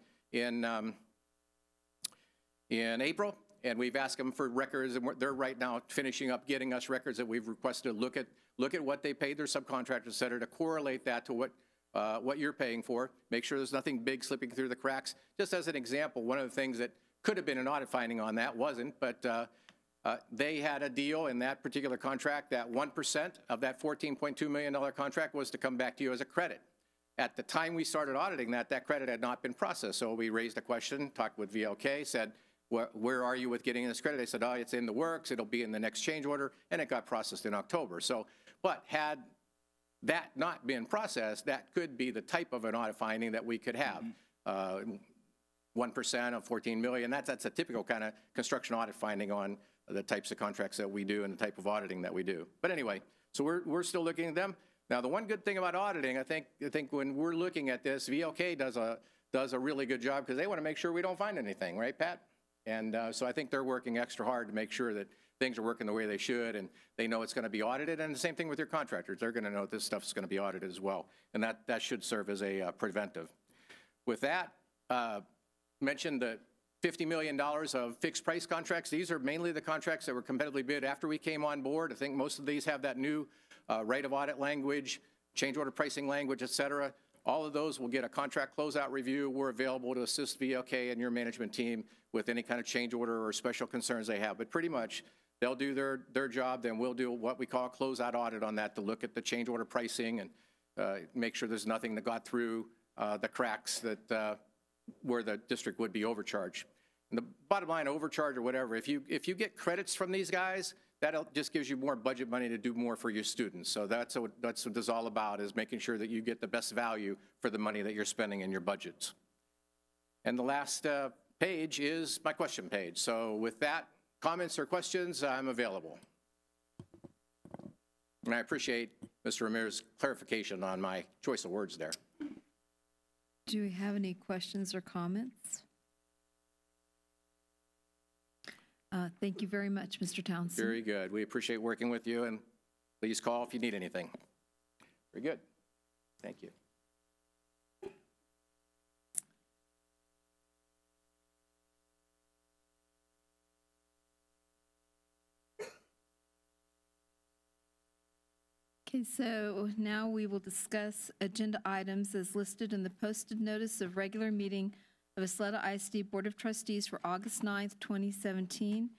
April, and we've asked them for records, and they're right now finishing up getting us records that we've requested to look at what they paid their subcontractors, et cetera, to correlate that to what you're paying for, make sure there's nothing big slipping through the cracks. Just as an example, one of the things that could have been an audit finding on that wasn't, but they had a deal in that particular contract that 1% of that $14.2 million contract was to come back to you as a credit. At the time we started auditing that credit had not been processed. So we raised a question, talked with VLK, said, where are you with getting this credit? They said, oh, it's in the works. It'll be in the next change order. And it got processed in October. So, but had that not been processed, that could be the type of an audit finding that we could have. 1% of 14 million, that's a typical kind of construction audit finding on the types of contracts that we do and the type of auditing that we do. But anyway, so we're still looking at them. Now, the one good thing about auditing, I think when we're looking at this, VLK does a really good job because they want to make sure we don't find anything, right, Pat? And so I think they're working extra hard to make sure that things are working the way they should, and they know it's going to be audited. And the same thing with your contractors. They're going to know this stuff is going to be audited as well. And that should serve as a preventive. With that, mentioned the $50 million of fixed price contracts. These are mainly the contracts that were competitively bid after we came on board. I think most of these have that new right of audit language, change order pricing language, et cetera. All of those will get a contract closeout review. We're available to assist VLK and your management team with any kind of change order or special concerns they have. But pretty much, they'll do their job, then we'll do what we call a closeout audit on that to look at the change order pricing and make sure there's nothing that got through the cracks that where the district would be overcharged. And the bottom line, overcharge or whatever, if you get credits from these guys, that just gives you more budget money to do more for your students. So that's what this is all about, is making sure that you get the best value for the money that you're spending in your budgets. And the last page is my question page. So with that, comments or questions, I'm available. And I appreciate Mr. Ramirez's clarification on my choice of words there. Do we have any questions or comments? Thank you very much, Mr. Townsend. Very good. We appreciate working with you, and please call if you need anything. Very good. Thank you. Okay, so now we will discuss agenda items as listed in the posted notice of regular meeting of Ysleta ISD Board of Trustees for August 9th, 2017,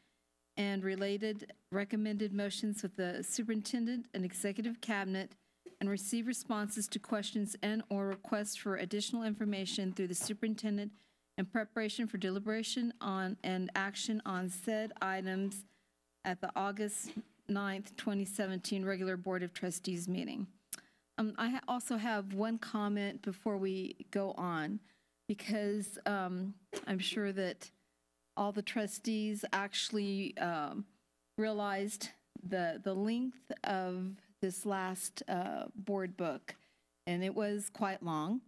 and related recommended motions with the superintendent and executive cabinet, and receive responses to questions and/or requests for additional information through the superintendent in preparation for deliberation on and action on said items at the August 9th, 2017 regular Board of Trustees meeting. I also have one comment before we go on, because I'm sure that all the trustees actually realized the length of this last board book, and it was quite long.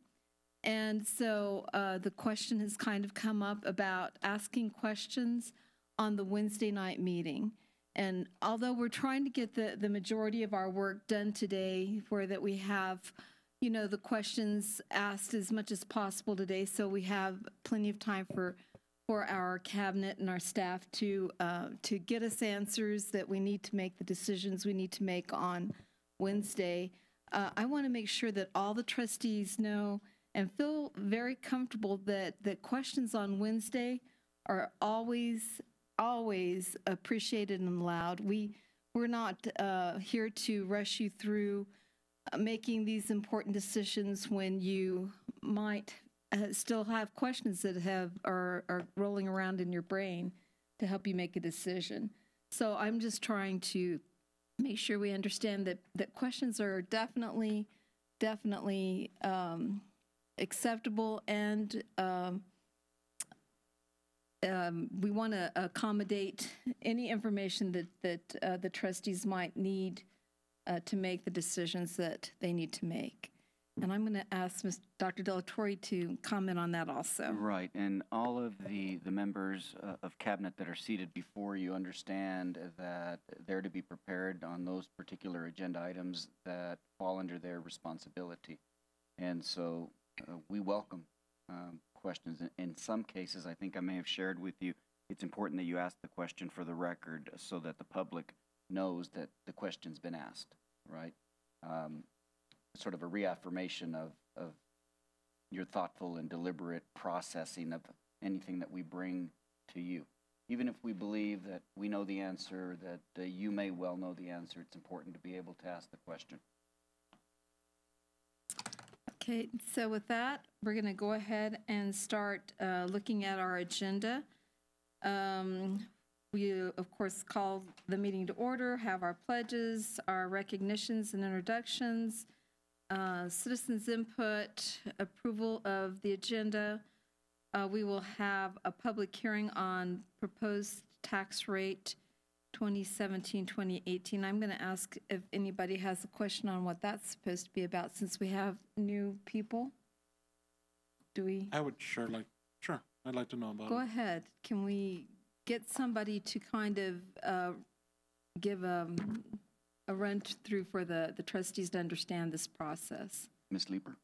And so the question has kind of come up about asking questions on the Wednesday night meeting. And although we're trying to get the majority of our work done today, where that we have, you know, the questions asked as much as possible today, so we have plenty of time for our cabinet and our staff to get us answers that we need to make the decisions we need to make on Wednesday. I want to make sure that all the trustees know and feel very comfortable that questions on Wednesday are always appreciated and allowed. We're not here to rush you through making these important decisions when you might still have questions that are rolling around in your brain to help you make a decision. So I'm just trying to make sure we understand that questions are definitely acceptable, and we want to accommodate any information that the trustees might need to make the decisions that they need to make. And I'm going to ask Dr. De La Torre to comment on that also. Right, and all of the members of cabinet that are seated before you understand that they're to be prepared on those particular agenda items that fall under their responsibility. And so we welcome questions. In some cases, I think I may have shared with you, it's important that you ask the question for the record so that the public knows that the question's been asked, right? Sort of a reaffirmation of your thoughtful and deliberate processing of anything that we bring to you. Even if we believe that we know the answer, that you may well know the answer, it's important to be able to ask the question. Okay, so with that, we're going to go ahead and start looking at our agenda. We, of course, call the meeting to order, have our pledges, our recognitions and introductions, citizens' input, approval of the agenda. We will have a public hearing on proposed tax rate 2017-2018. I'm going to ask if anybody has a question on what that's supposed to be about, since we have new people. Do we? I would sure, I'd like to know about it. Go ahead. Can we get somebody to kind of give a run through for the trustees to understand this process? Ms. Leeper.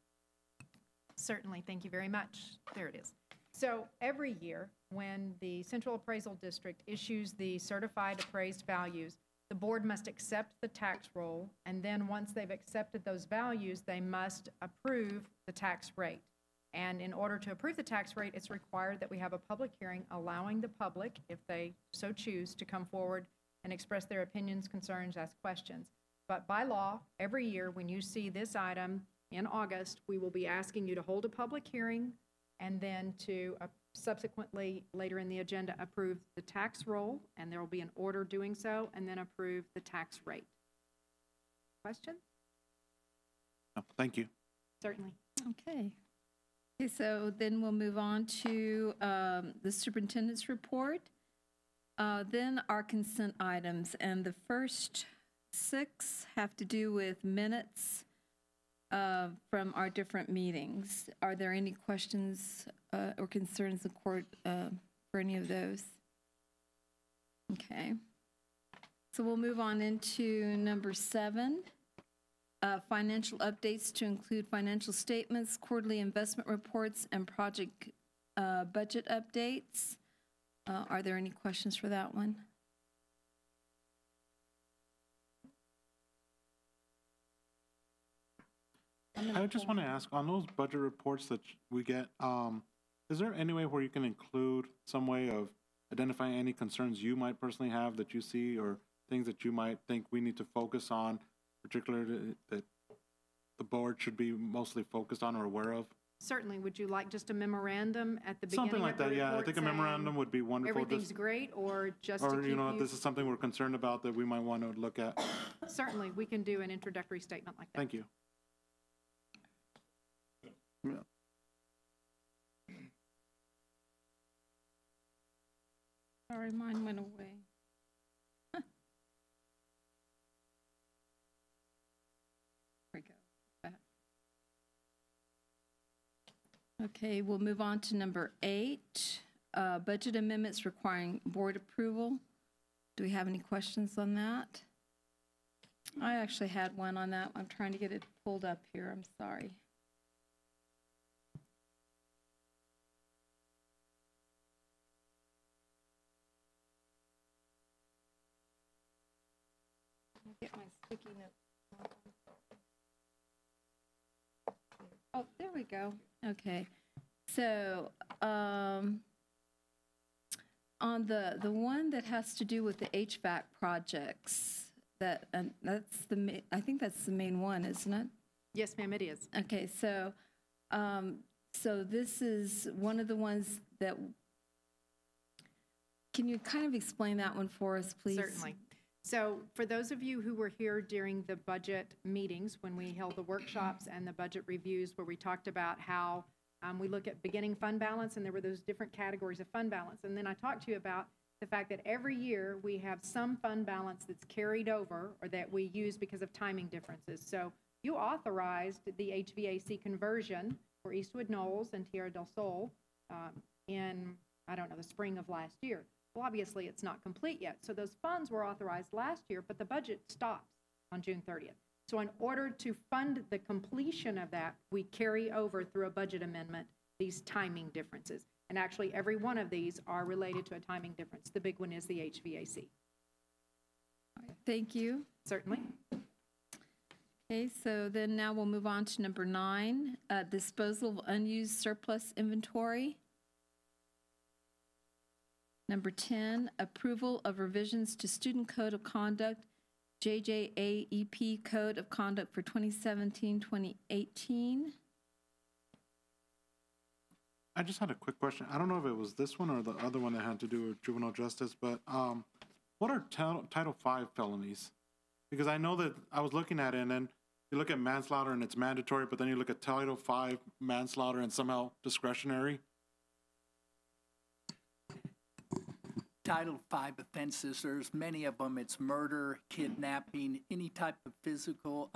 Certainly, thank you very much. There it is. So every year, when the Central Appraisal District issues the certified appraised values, the board must accept the tax roll, and then once they've accepted those values, they must approve the tax rate. And in order to approve the tax rate, it's required that we have a public hearing allowing the public, if they so choose, to come forward and express their opinions, concerns, ask questions. But by law, every year when you see this item in August, we will be asking you to hold a public hearing and then to subsequently, later in the agenda, approve the tax roll, and there will be an order doing so, and then approve the tax rate. Question? Oh, thank you. Certainly. Okay. Okay, so then we'll move on to the superintendent's report. Then our consent items, and the first 6 have to do with minutes from our different meetings. Are there any questions or concerns in court for any of those? Okay. So we'll move on into number 7, financial updates to include financial statements, quarterly investment reports, and project budget updates. Are there any questions for that one? I just want to ask, on those budget reports that we get, is there any way where you can include some way of identifying any concerns you might personally have that you see, or things that you might think we need to focus on, particularly that the board should be mostly focused on or aware of? Certainly. Would you like just a memorandum at the beginning Something like of the that, yeah. I report think a saying memorandum would be wonderful. everything's great, or just to Or, keep you know, you? this is something we're concerned about that we might want to look at. Certainly, we can do an introductory statement like that. Thank you. Yeah. Sorry, mine went away. There we go. Back. Okay, we'll move on to number 8, budget amendments requiring board approval. Do we have any questions on that? I actually had one on that. I'm trying to get it pulled up here. I'm sorry. I'll get my sticky note. Oh, there we go. Okay. So, on the one that has to do with the HVAC projects, I think that's the main one, isn't it? Yes, ma'am, it is. Okay, so, so this is one of the ones that, can you kind of explain that one for us, please? Certainly. So for those of you who were here during the budget meetings, when we held the workshops and the budget reviews, where we talked about how we look at beginning fund balance, and there were those different categories of fund balance. And then I talked to you about the fact that every year we have some fund balance that's carried over or that we use because of timing differences. So you authorized the HVAC conversion for Eastwood Knolls and Tierra del Sol in, I don't know, the spring of last year. Well, obviously, it's not complete yet. So those funds were authorized last year, but the budget stops on June 30th. So in order to fund the completion of that, we carry over through a budget amendment these timing differences. And actually, every one of these are related to a timing difference. The big one is the HVAC. All right, thank you. Certainly. Okay, so then now we'll move on to number 9, disposal of unused surplus inventory. Number 10, approval of revisions to Student Code of Conduct, JJAEP Code of Conduct for 2017-2018. I just had a quick question. I don't know if it was this one or the other one that had to do with juvenile justice, but what are Title V felonies? Because I know that I was looking at it, and then you look at manslaughter and it's mandatory, but then you look at Title V manslaughter and somehow discretionary. Title V offenses, there's many of them. It's murder, kidnapping, any type of physical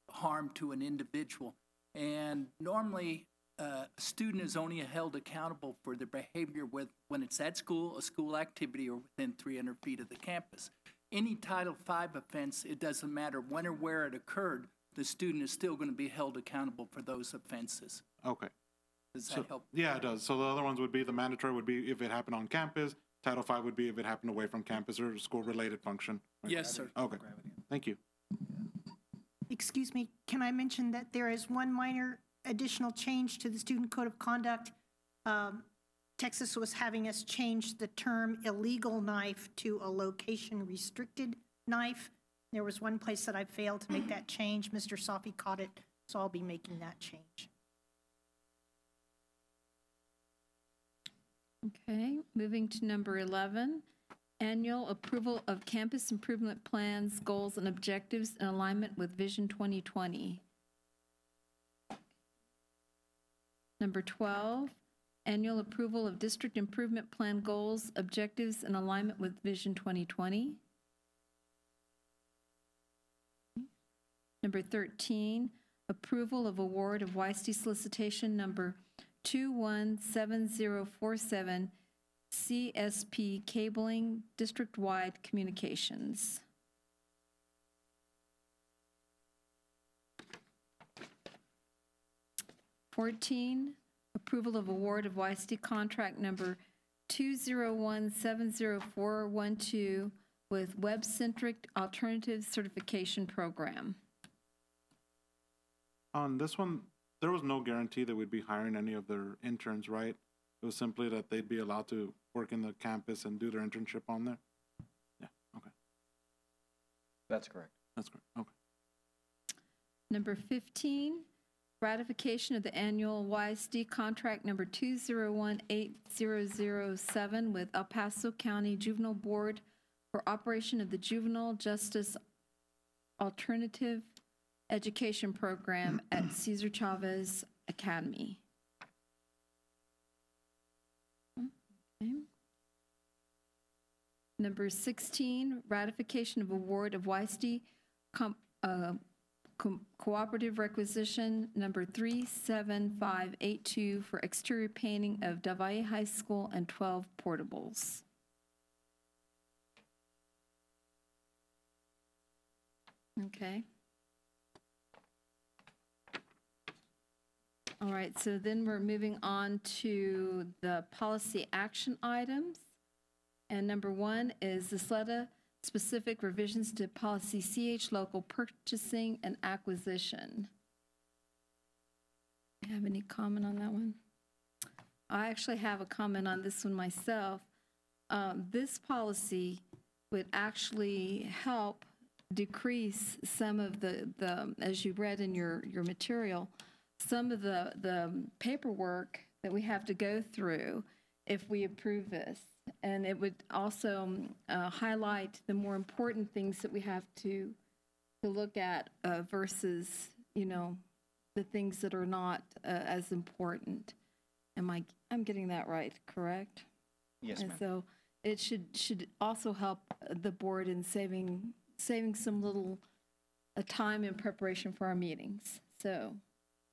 harm to an individual. And normally, a student is only held accountable for their behavior when it's at school, a school activity, or within 300 feet of the campus. Any Title V offense, it doesn't matter when or where it occurred, the student is still going to be held accountable for those offenses. Okay. Does that help? Yeah, it does. So the other ones would be, the mandatory would be if it happened on campus. Title V would be if it happened away from campus or school-related function. Right? Yes, sir. Okay. Thank you. Excuse me, can I mention that there is one minor additional change to the Student Code of Conduct? Texas was having us change the term illegal knife to a location-restricted knife. There was one place that I failed to make that change. Mr. Safi caught it, so I'll be making that change. Okay, moving to number 11, annual approval of campus improvement plans, goals, and objectives in alignment with Vision 2020. Number 12, annual approval of district improvement plan goals, objectives, in alignment with Vision 2020. Number 13, approval of award of YISD solicitation number 217047, CSP Cabling District-Wide Communications. Approval of award of YISD contract number 201704112 with Web-Centric Alternative Certification Program. On this one, there was no guarantee that we'd be hiring any of their interns, right? It was simply that they'd be allowed to work in the campus and do their internship on there? Yeah, okay. That's correct. That's correct, okay. Number 15, ratification of the annual YISD contract number 2018007 with El Paso County Juvenile Board for operation of the Juvenile Justice Alternative Education Program at Cesar Chavez Academy. Okay. Number 16, ratification of award of YISD cooperative requisition number 37582 for exterior painting of Valle High School and 12 portables. Okay. All right, so then we're moving on to the policy action items. And number 1 is the Ysleta specific revisions to policy CH local purchasing and acquisition. Do you have any comment on that one? I actually have a comment on this one myself. This policy would actually help decrease some of the as you read in your material, some of the paperwork that we have to go through if we approve this. And it would also highlight the more important things that we have to look at versus, you know, the things that are not as important. I'm getting that right, correct? Yes, ma'am. And so it should also help the board in saving some little time in preparation for our meetings. So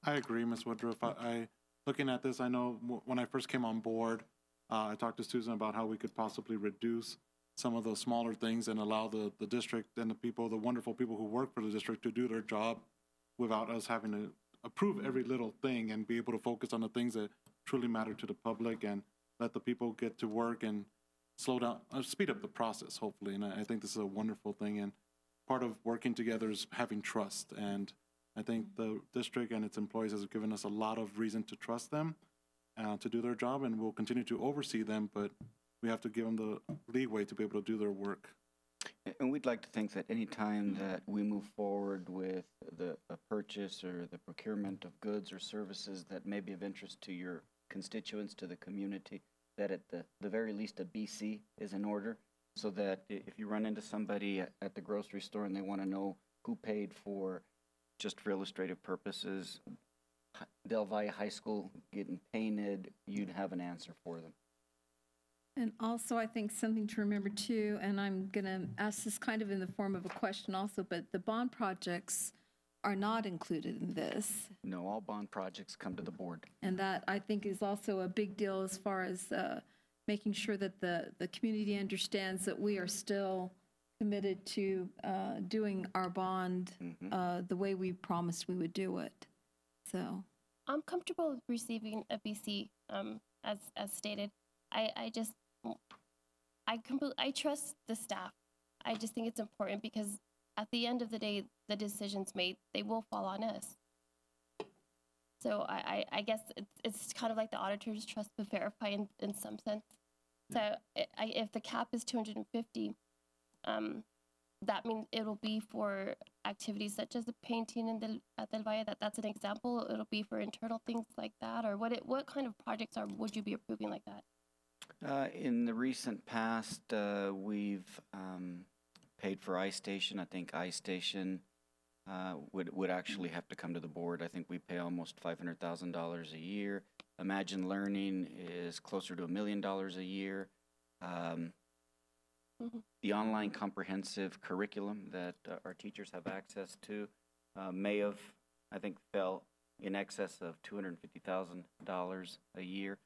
I agree, Ms. Woodruff. I looking at this, I know when I first came on board, I talked to Susan about how we could possibly reduce some of those smaller things and allow the district and the wonderful people who work for the district to do their job without us having to approve every little thing and be able to focus on the things that truly matter to the public and let the people get to work and slow down, speed up the process, hopefully. And I think this is a wonderful thing. And part of working together is having trust. And I think the district and its employees has given us a lot of reason to trust them to do their job, and we'll continue to oversee them, but we have to give them the leeway to be able to do their work. And we'd like to think that any time that we move forward with a purchase or the procurement of goods or services that may be of interest to your constituents, to the community, that at the very least a BC is in order, so that if you run into somebody at the grocery store and they want to know who paid for, just for illustrative purposes, Del Valle High School getting painted, you'd have an answer for them. And also, I think something to remember too, and I'm going to ask this kind of in the form of a question also, but the bond projects are not included in this. No, all bond projects come to the board. And that, I think, is also a big deal as far as making sure that the community understands that we are still committed to doing our bond the way we promised we would do it. So I'm comfortable with receiving a BC, as stated. I trust the staff. I just think it's important because at the end of the day, the decisions made, they will fall on us. So I guess it's kind of like the auditors trust but verify in some sense. So if the cap is 250, that means it'll be for activities such as the painting at Del Valle. That's an example. It'll be for internal things like that, or what kind of projects would you be approving like that? In the recent past, we've paid for iStation. I think iStation would actually have to come to the board. I think we pay almost $500,000 a year. Imagine Learning is closer to $1 million a year. The online comprehensive curriculum that our teachers have access to may have, I think, fell in excess of $250,000 a year.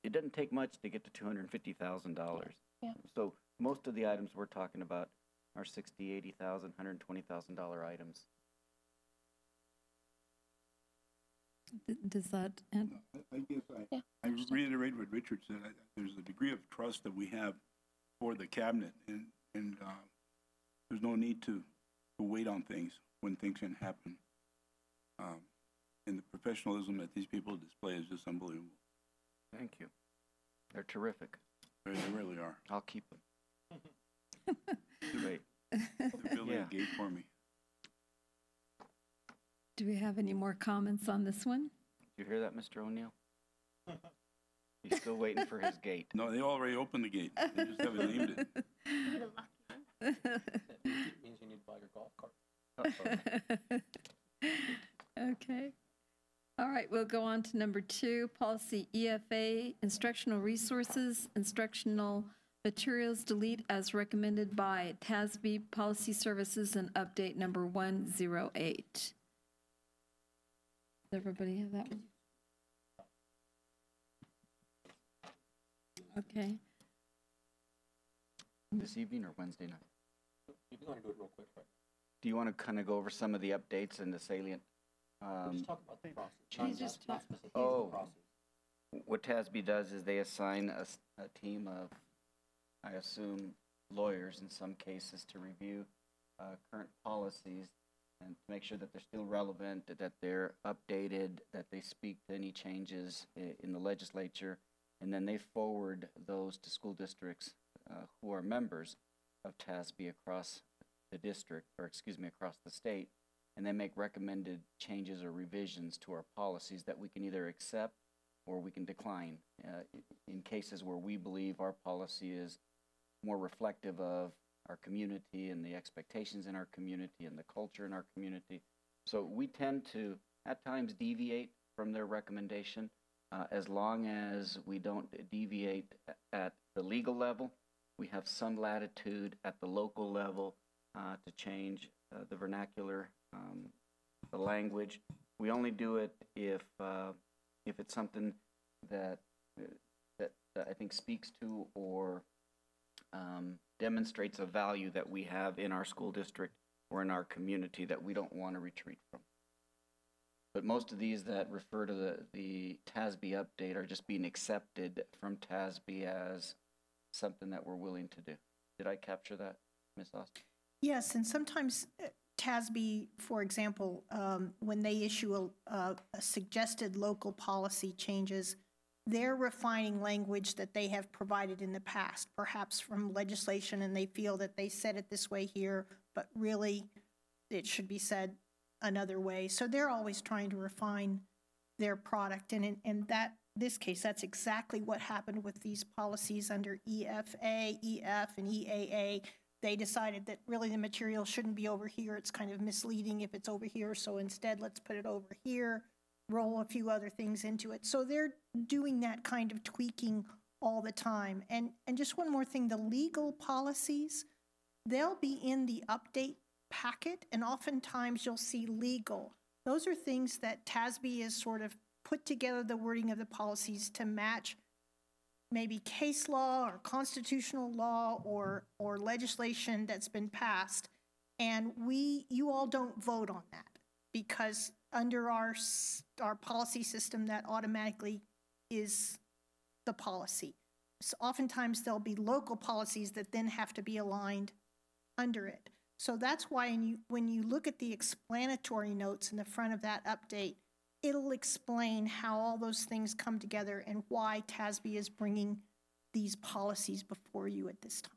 It doesn't take much to get to $250,000. Yeah. So most of the items we're talking about are $60,000, $80,000, $120,000 items. Does that end? I guess I reiterate what Richard said. There's a degree of trust that we have for the cabinet, and there's no need to wait on things when things can happen. And the professionalism that these people display is just unbelievable. Thank you. They're terrific. They really are. I'll keep them. Great. They're building a gate for me. Do we have any more comments on this one? Did you hear that, Mr. O'Neill? He's still waiting for his gate. No, they already opened the gate. They just haven't named it. Means you need to buy your golf cart. Okay. All right, we'll go on to number 2, policy EFA, instructional resources, instructional materials, delete as recommended by TASB Policy Services and update number 108. Does everybody have that one? Okay. This evening or Wednesday night? If you want to do it real quick, right? Do you want to kind of go over some of the updates and the salient? Just talk about the process. Not specific process. What TASB does is they assign a team of, I assume, lawyers in some cases to review current policies and to make sure that they're still relevant, that they're updated, that they speak to any changes in the legislature, and then they forward those to school districts who are members of TASB across the district, or excuse me, across the state, and they make recommended changes or revisions to our policies that we can either accept or we can decline in cases where we believe our policy is more reflective of our community and the expectations in our community and the culture in our community. So we tend to, at times, deviate from their recommendation as long as we don't deviate at the legal level. We have some latitude at the local level to change the vernacular, the language. We only do it if it's something that I think speaks to or demonstrates a value that we have in our school district or in our community that we don't want to retreat from. But most of these that refer to the TASB update are just being accepted from TASB as something that we're willing to do. Did I capture that, Ms. Austin? Yes, and sometimes TASB, for example, when they issue a suggested local policy changes, they're refining language that they have provided in the past, perhaps from legislation, and they feel that they said it this way here, but really it should be said another way. So they're always trying to refine their product, and in this case, that's exactly what happened with these policies under EFA, EF, and EAA. They decided that really the material shouldn't be over here. It's kind of misleading if it's over here, so instead let's put it over here, roll a few other things into it. So they're doing that kind of tweaking all the time. And just one more thing, the legal policies, they'll be in the update packet, and oftentimes you'll see legal. Those are things that TASB has sort of put together the wording of the policies to match maybe case law or constitutional law or legislation that's been passed. And you all don't vote on that because under our policy system, that automatically is the policy. So oftentimes there'll be local policies that then have to be aligned under it. So that's why when you look at the explanatory notes in the front of that update, it'll explain how all those things come together and why TASB is bringing these policies before you at this time.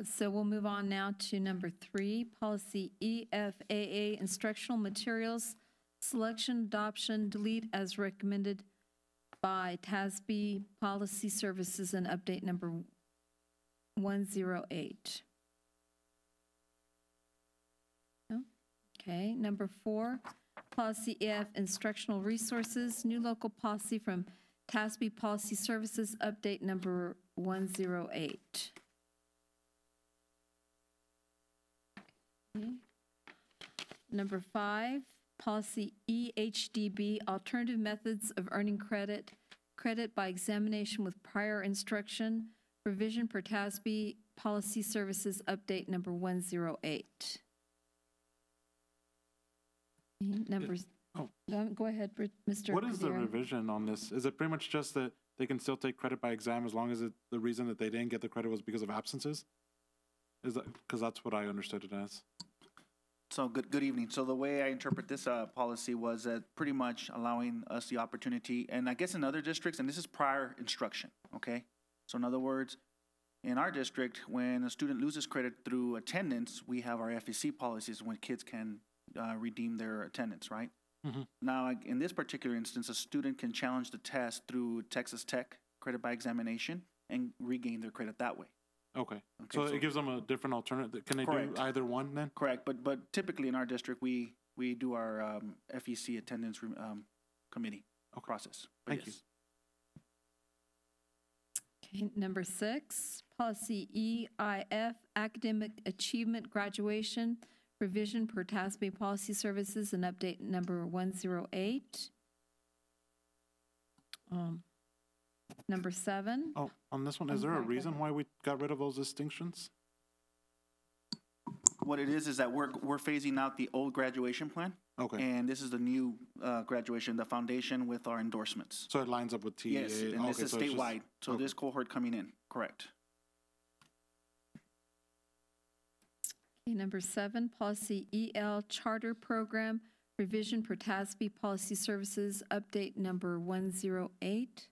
So we'll move on now to number 3, policy EFAA, instructional materials, selection, adoption, delete as recommended by TASB Policy Services and update number 108. Okay, number 4, policy EF, instructional resources, new local policy from TASB Policy Services, update number 108. Okay. Number 5, policy EHDB, alternative methods of earning credit by examination with prior instruction, revision per TASB Policy Services, update number 108. Numbers. Go ahead, Mr. What is the Cordero. revision on this? Is it pretty much just that they can still take credit by exam as long as the reason that they didn't get the credit was because of absences? Is that, because that's what I understood it as. So good evening. So the way I interpret this policy was that pretty much allowing us the opportunity, and I guess in other districts, and this is prior instruction, okay? So in other words, in our district, when a student loses credit through attendance, we have our FEC policies when kids can redeem their attendance, right? Mm-hmm. Now, in this particular instance, a student can challenge the test through Texas Tech credit by examination and regain their credit that way. Okay. So it gives them a different alternative. Can they Correct. do either one then? Correct, but typically in our district, we do our FEC attendance committee process. But Thank you. Okay, number 6, policy EIF, academic achievement graduation, revision per TASB policy services, and update number 108. Number 7. Oh, on this one, is there a reason why we got rid of those distinctions? What it is that we're phasing out the old graduation plan. Okay. And this is the new graduation, the foundation with our endorsements. So it lines up with TEA? Yes, and this is statewide. So this cohort coming in, correct. Okay, number 7, policy EL charter program, revision per TASB policy services, update number 108.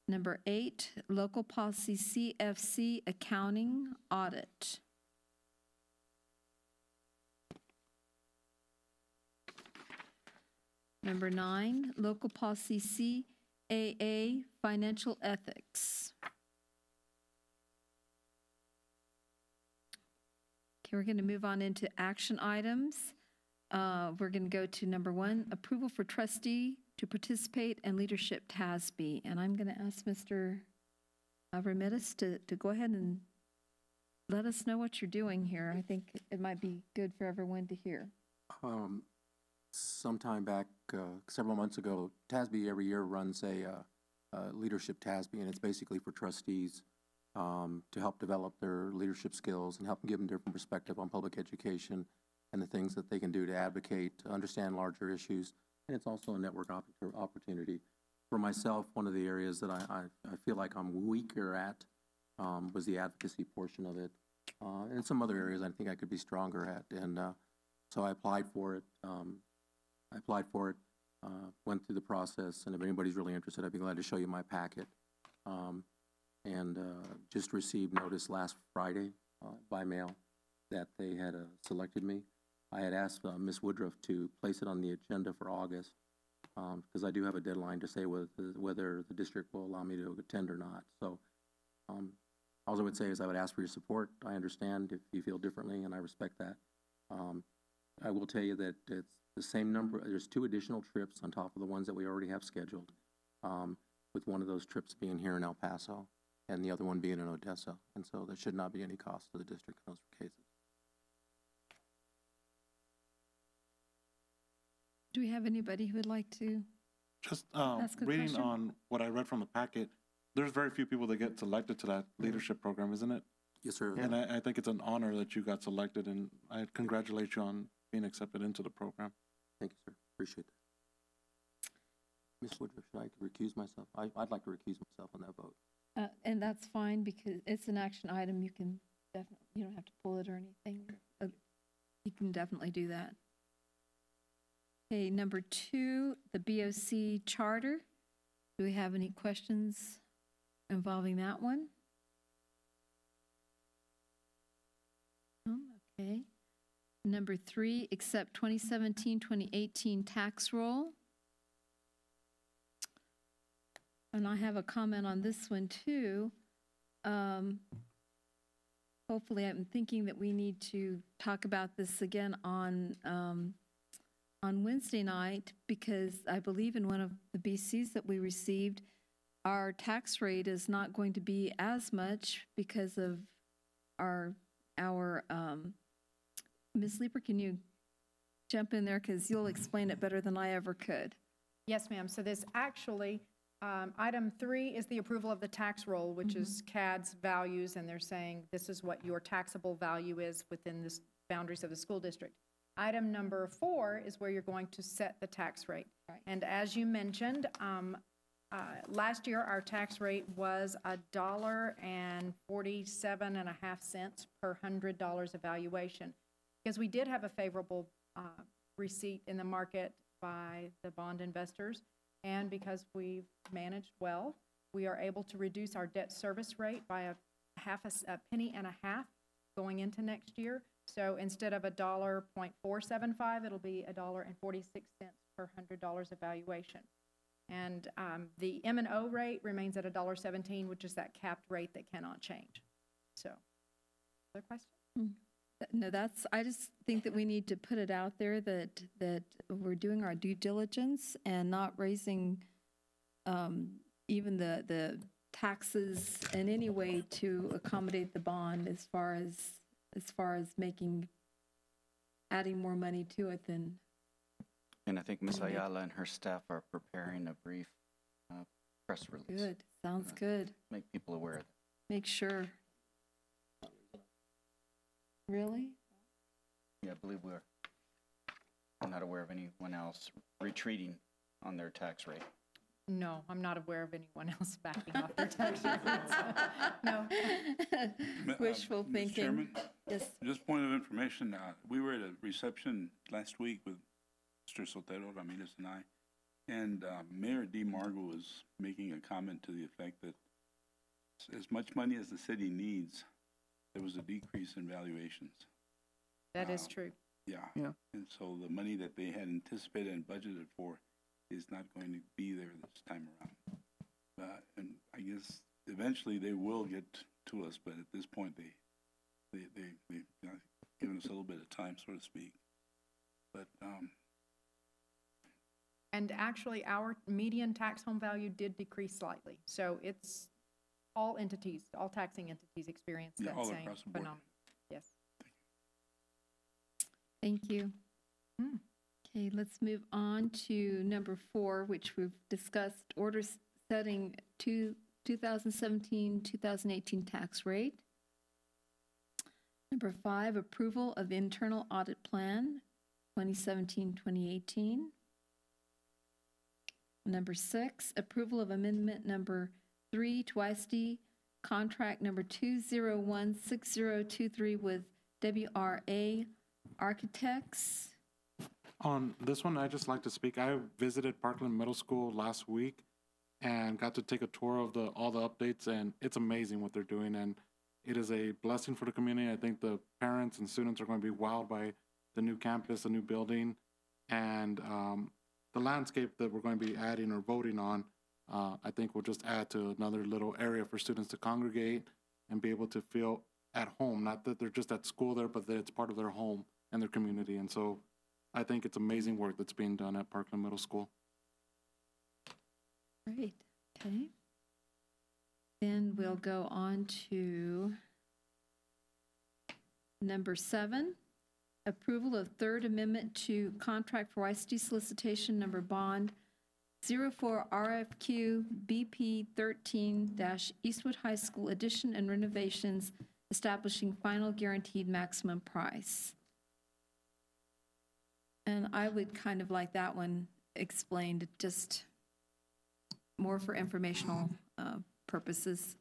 Number 8, local policy CFC accounting audit. Number 9, local policy CAA financial ethics. Okay, we're going to move on into action items. We're going to go to number 1, approval for trustee to participate in leadership TASB. And I'm going to ask Mr. Ramirez to go ahead and let us know what you're doing here. I think it might be good for everyone to hear. Sometime back, several months ago, TASB every year runs a leadership TASB, and it's basically for trustees to help develop their leadership skills and help give them different perspective on public education and the things that they can do to advocate, to understand larger issues. And it's also a network opportunity. For myself, one of the areas that I feel like I'm weaker at was the advocacy portion of it. And some other areas I think I could be stronger at. And so I applied for it. Went through the process, and if anybody's really interested, I'd be glad to show you my packet. Just received notice last Friday by mail that they had selected me. I had asked Ms. Woodruff to place it on the agenda for August because I do have a deadline to say whether the district will allow me to attend or not. So all I would say is I would ask for your support. I understand if you feel differently, and I respect that. I will tell you that it's the same number. There's 2 additional trips on top of the ones that we already have scheduled, with one of those trips being here in El Paso and the other one being in Odessa. And so there should not be any cost to the district in those cases. Do we have anybody who would like to Just ask a reading question? on what I read from the packet, there's very few people that get selected to that leadership program, isn't it? Yes, sir. And I think it's an honor that you got selected, and I congratulate you on being accepted into the program. Thank you, sir. Appreciate that. Ms. Woodruff, should I recuse myself? I'd like to recuse myself on that vote. And that's fine because it's an action item. You can definitely, you don't have to pull it or anything. You can definitely do that. Okay, number 2, the BOC charter. Do we have any questions involving that one? Okay. Number 3, accept 2017-2018 tax roll. And I have a comment on this one too. Hopefully, I'm thinking that we need to talk about this again on Wednesday night, because I believe in one of the BCs that we received, our tax rate is not going to be as much because of our Ms. Leeper, can you jump in there, because you'll explain it better than I ever could. Yes, ma'am. So this actually, item 3 is the approval of the tax roll, which is CAD's values, and they're saying this is what your taxable value is within the boundaries of the school district. Item number 4 is where you're going to set the tax rate. Right. And as you mentioned, Last year, our tax rate was $1.47.50 per $100 evaluation. Because we did have a favorable receipt in the market by the bond investors, and because we've managed well, we are able to reduce our debt service rate by a penny and a half going into next year. So instead of $1.475, it'll be $1.46 per $100 evaluation. And the M&O rate remains at $1.17, which is that capped rate that cannot change. So, other question? No, I just think that we need to put it out there that we're doing our due diligence and not raising even the taxes in any way to accommodate the bond as far as adding more money to it than. And I think Ms. Ayala and her staff are preparing a brief press release. Good, sounds good. Make people aware of that. Make sure. Really? Yeah, I believe I'm not aware of anyone else retreating on their tax rate. No, I'm not aware of anyone else backing off their tax rates. No. Wishful thinking. Mr. Chairman? Yes. Just point of information, we were at a reception last week with Mr. Sotero Ramirez and I, and Mayor D. Margo was making a comment to the effect that as much money as the city needs, there was a decrease in valuations. That is true. Yeah. And so the money that they had anticipated and budgeted for is not going to be there this time around. And I guess eventually they will get to us, but at this point they've given us a little bit of time, so to speak. But and actually, our median tax home value did decrease slightly. So it's all taxing entities experience that all same across the board. phenomenon. Yes. Thank you. Okay, let's move on to number 4, which we've discussed, orders setting 2017-2018 tax rate. Number 5, approval of internal audit plan 2017-2018. Number 6, approval of amendment number 3 to YISD contract number 2016023 with WRA Architects. On this one, I'd just like to speak. I visited Parkland Middle School last week and got to take a tour of all the updates, and it's amazing what they're doing, and it is a blessing for the community. I think the parents and students are going to be wowed by the new campus, the new building, and the landscape that we're going to be adding or voting on, I think will just add to another little area for students to congregate and be able to feel at home, not that they're just at school there, but that it's part of their home and their community. And so I think it's amazing work that's being done at Parkland Middle School. Great, okay. Then we'll go on to number 7, approval of third amendment to contract for YISD solicitation number bond 04 RFQ BP 13- Eastwood High School addition and renovations establishing final guaranteed maximum price. And I would kind of like that one explained, just more for informational purposes.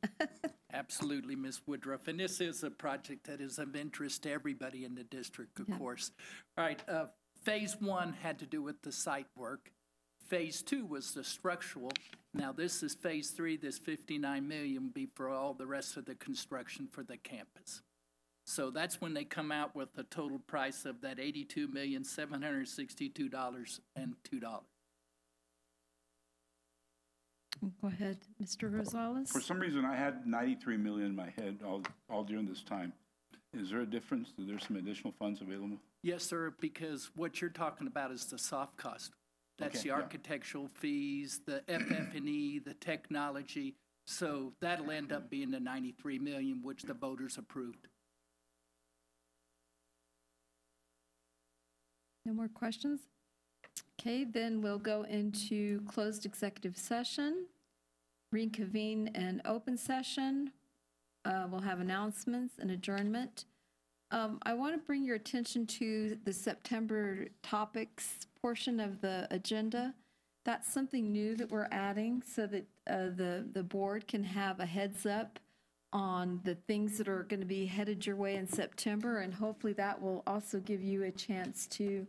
Absolutely, Ms. Woodruff. And this is a project that is of interest to everybody in the district, of course. All right, phase 1 had to do with the site work. Phase 2 was the structural. Now this is phase 3. This $59 million will be for all the rest of the construction for the campus. So that's when they come out with a total price of that $82,762.02. Go ahead, Mr. Rosales. For some reason, I had 93 million in my head all during this time. Is there a difference? Is there some additional funds available? Yes, sir, because what you're talking about is the soft cost. That's Okay, the architectural fees, the FF&E, the technology. So that'll end up being the 93 million, which the voters approved. No more questions? Okay, then we'll go into closed executive session, reconvene an open session. We'll have announcements and adjournment. I want to bring your attention to the September topics portion of the agenda. That's something new that we're adding so that the board can have a heads up on the things that are going to be headed your way in September, and hopefully that will also give you a chance to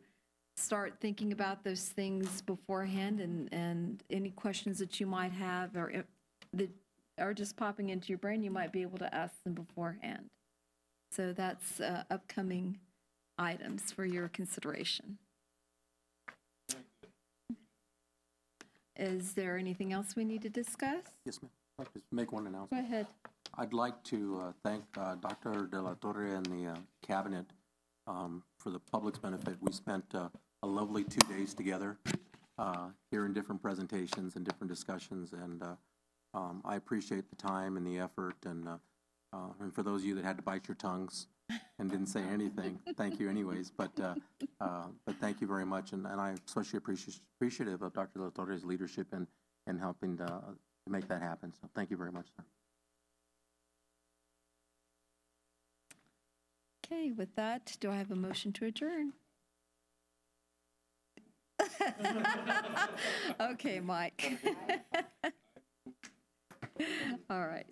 start thinking about those things beforehand, and any questions that you might have or that are just popping into your brain, you might be able to ask them beforehand. So that's upcoming items for your consideration. Is there anything else we need to discuss? Yes, ma'am. I'd like to make one announcement. Go ahead. I'd like to thank Dr. De La Torre and the cabinet for the public's benefit. We spent a lovely 2 days together hearing different presentations and different discussions, and I appreciate the time and the effort, and for those of you that had to bite your tongues and didn't say anything, thank you anyways, but thank you very much, and I'm especially appreciative of Dr. De La Torre's leadership in helping to make that happen, so thank you very much, sir. Okay, with that, do I have a motion to adjourn? Okay, Mike. All right.